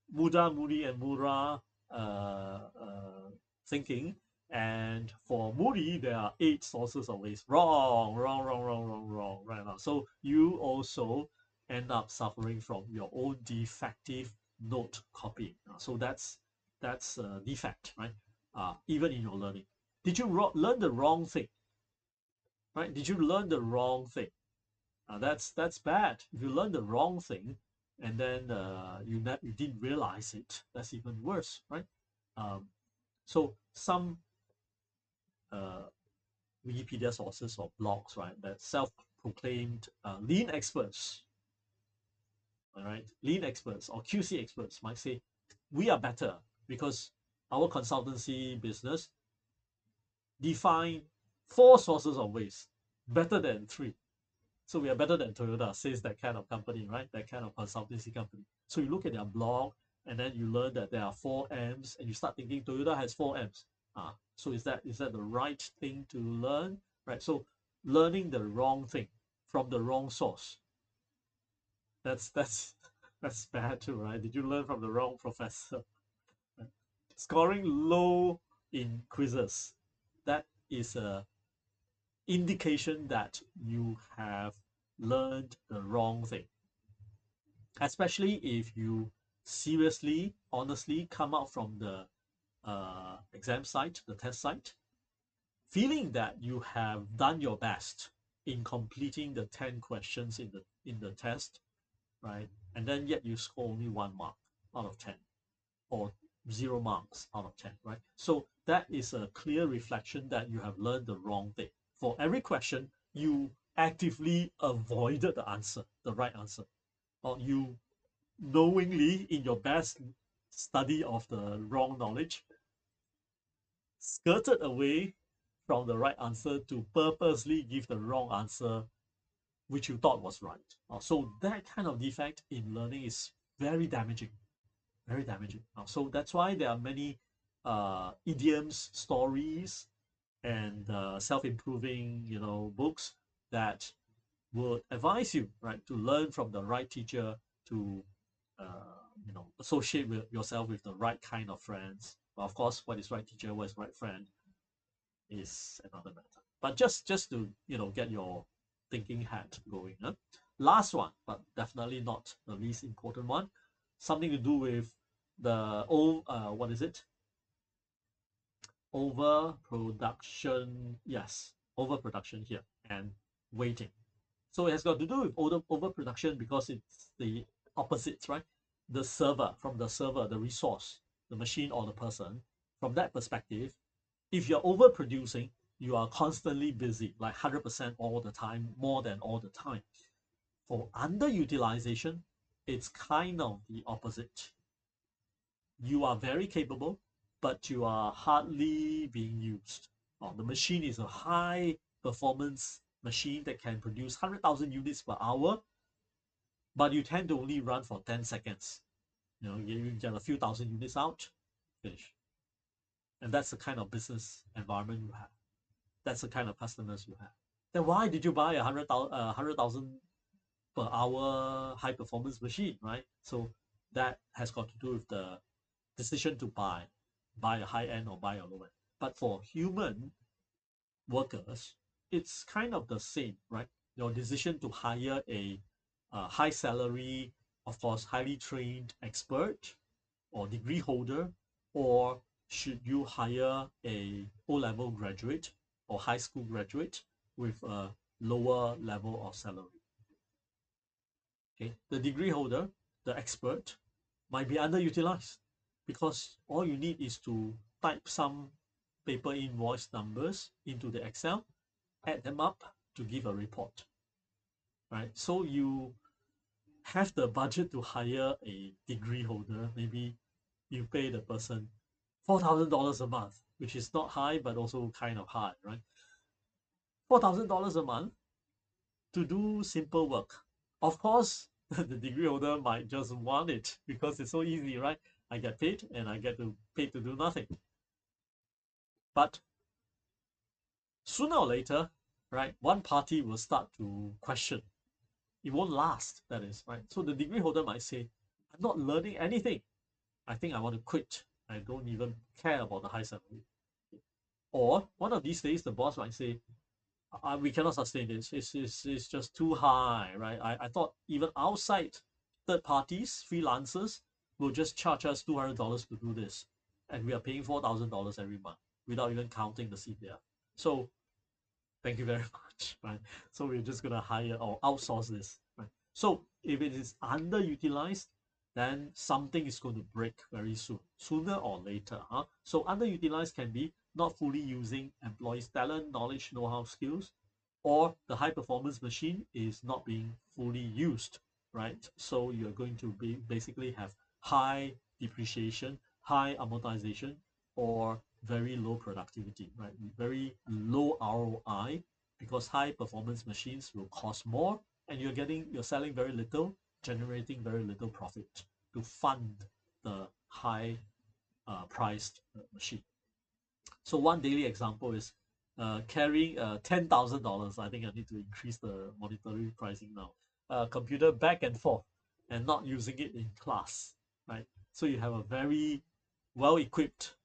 muda, muri, and mura thinking. And for muri, there are 8 sources of waste. Wrong, wrong, wrong, wrong, wrong, wrong, right now. So you also end up suffering from your own defective note copying. So that's a defect, right? Even in your learning. Did you learn the wrong thing? Right? Did you learn the wrong thing? That's bad. If you learn the wrong thing and then you didn't realize it, that's even worse, right? Um, so some uh, Wikipedia sources or blogs, right, that self-proclaimed lean experts, all right, lean experts or QC experts might say, we are better because our consultancy business define 4 sources of waste better than 3. So we are better than Toyota, says that kind of company, right? That kind of consultancy company. So you look at their blog and then you learn that there are 4 M's and you start thinking Toyota has 4 M's. So is that the right thing to learn? Right. So learning the wrong thing from the wrong source. That's that's bad too, right? Did you learn from the wrong professor? Scoring low in quizzes. That is a indication that you have learned the wrong thing, especially if you seriously, honestly come out from the exam site, the test site, feeling that you have done your best in completing the 10 questions in the test, right? And then yet you score only 1 mark out of 10, or 0 marks out of 10, right? So that is a clear reflection that you have learned the wrong thing. For every question, you actively avoided the answer, the right answer, or you knowingly, in your best study of the wrong knowledge, skirted away from the right answer to purposely give the wrong answer, which you thought was right. So that kind of defect in learning is very damaging, very damaging. So that's why there are many idioms, stories, and self-improving, books that would advise you, right, to learn from the right teacher, to associate with yourself with the right kind of friends. But of course, what is right teacher, what is right friend is another matter. But just to get your thinking hat going. Huh? Last one, but definitely not the least important one, something to do with the old what is it? Overproduction. Yes, overproduction here and waiting. So it has got to do with overproduction because it's the opposites, right? From the server, the resource, the machine or the person, from that perspective, if you're overproducing, you are constantly busy, like 100% all the time, more than all the time. For underutilization, it's kind of the opposite. You are very capable, but you are hardly being used. The machine is a high performance machine that can produce 100,000 units per hour, but you tend to only run for 10 seconds. You get a few thousand units out, finish. And that's the kind of business environment you have. That's the kind of customers you have. Then why did you buy 100,000 per hour high performance machine, right? So that has got to do with the decision to buy a high end or buy a low end. But for human workers, it's kind of the same, right? Your decision to hire a high salary, of course, highly trained expert or degree holder, or should you hire a O-level graduate or high school graduate with a lower level of salary? Okay, the degree holder, the expert, might be underutilized because all you need is to type some paper invoice numbers into the Excel, add them up to give a report, right? So you have the budget to hire a degree holder. Maybe you pay the person $4,000 a month, which is not high, but also kind of high, right? $4,000 a month to do simple work. Of course, the degree holder might just want it because it's so easy, right? I get paid and I get to pay to do nothing. But sooner or later, right, one party will start to question. It won't last, that is, right? So the degree holder might say, I'm not learning anything. I think I want to quit. I don't even care about the high salary. Or one of these days, the boss might say, we cannot sustain this. It's just too high, right? I thought even outside third parties, freelancers, will just charge us $200 to do this. And we are paying $4,000 every month without even counting the CPF. So thank you very much, right? So we're just gonna hire or outsource this, right? So if it is underutilized, then something is going to break very soon, sooner or later. So underutilized can be not fully using employees' talent, knowledge, know-how, skills, or the high performance machine is not being fully used, right? So you're going to basically have high depreciation, high amortization, or very low productivity, right? Very low ROI because high performance machines will cost more and you're selling very little, generating very little profit to fund the high priced machine. So one daily example is carrying $10,000. I think I need to increase the monetary pricing now. Computer back and forth and not using it in class, right? So you have a very well-equipped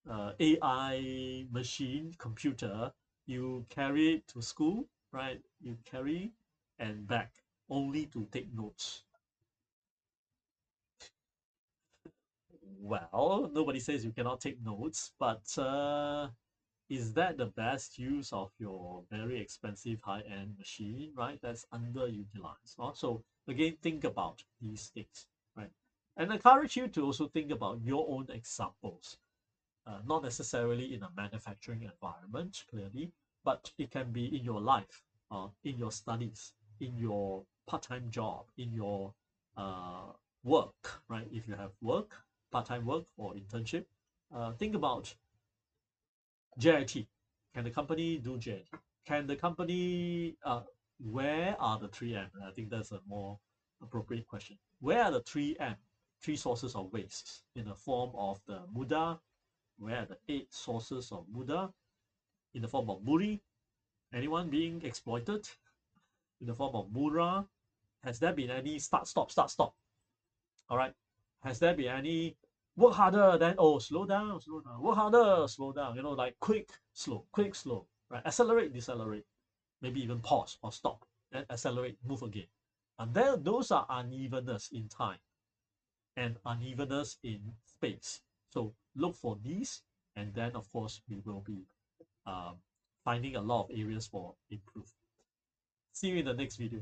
AI machine computer. You carry it to school, right? You carry and back only to take notes. Well, nobody says you cannot take notes, but is that the best use of your very expensive high-end machine, right? That's underutilized. So again, think about these things, right? And I encourage you to also think about your own examples, not necessarily in a manufacturing environment, clearly, but it can be in your life, in your studies, in your part-time job, in your work, right? If you have work, part-time work or internship, think about JIT. Can the company do JIT? Can the company, where are the 3M? I think that's a more appropriate question. Where are the 3M, three sources of waste in the form of the muda? Where are the 8 sources of muda in the form of muri? Anyone being exploited in the form of mura? Has there been any start, stop, start, stop? All right. Has there been any work harder, then slow down, slow down, work harder, slow down, like quick, slow, right? Accelerate, decelerate, maybe even pause or stop, and accelerate, move again. And then those are unevenness in time and unevenness in space. So look for these, and then of course we will be finding a lot of areas for improvement. See you in the next video.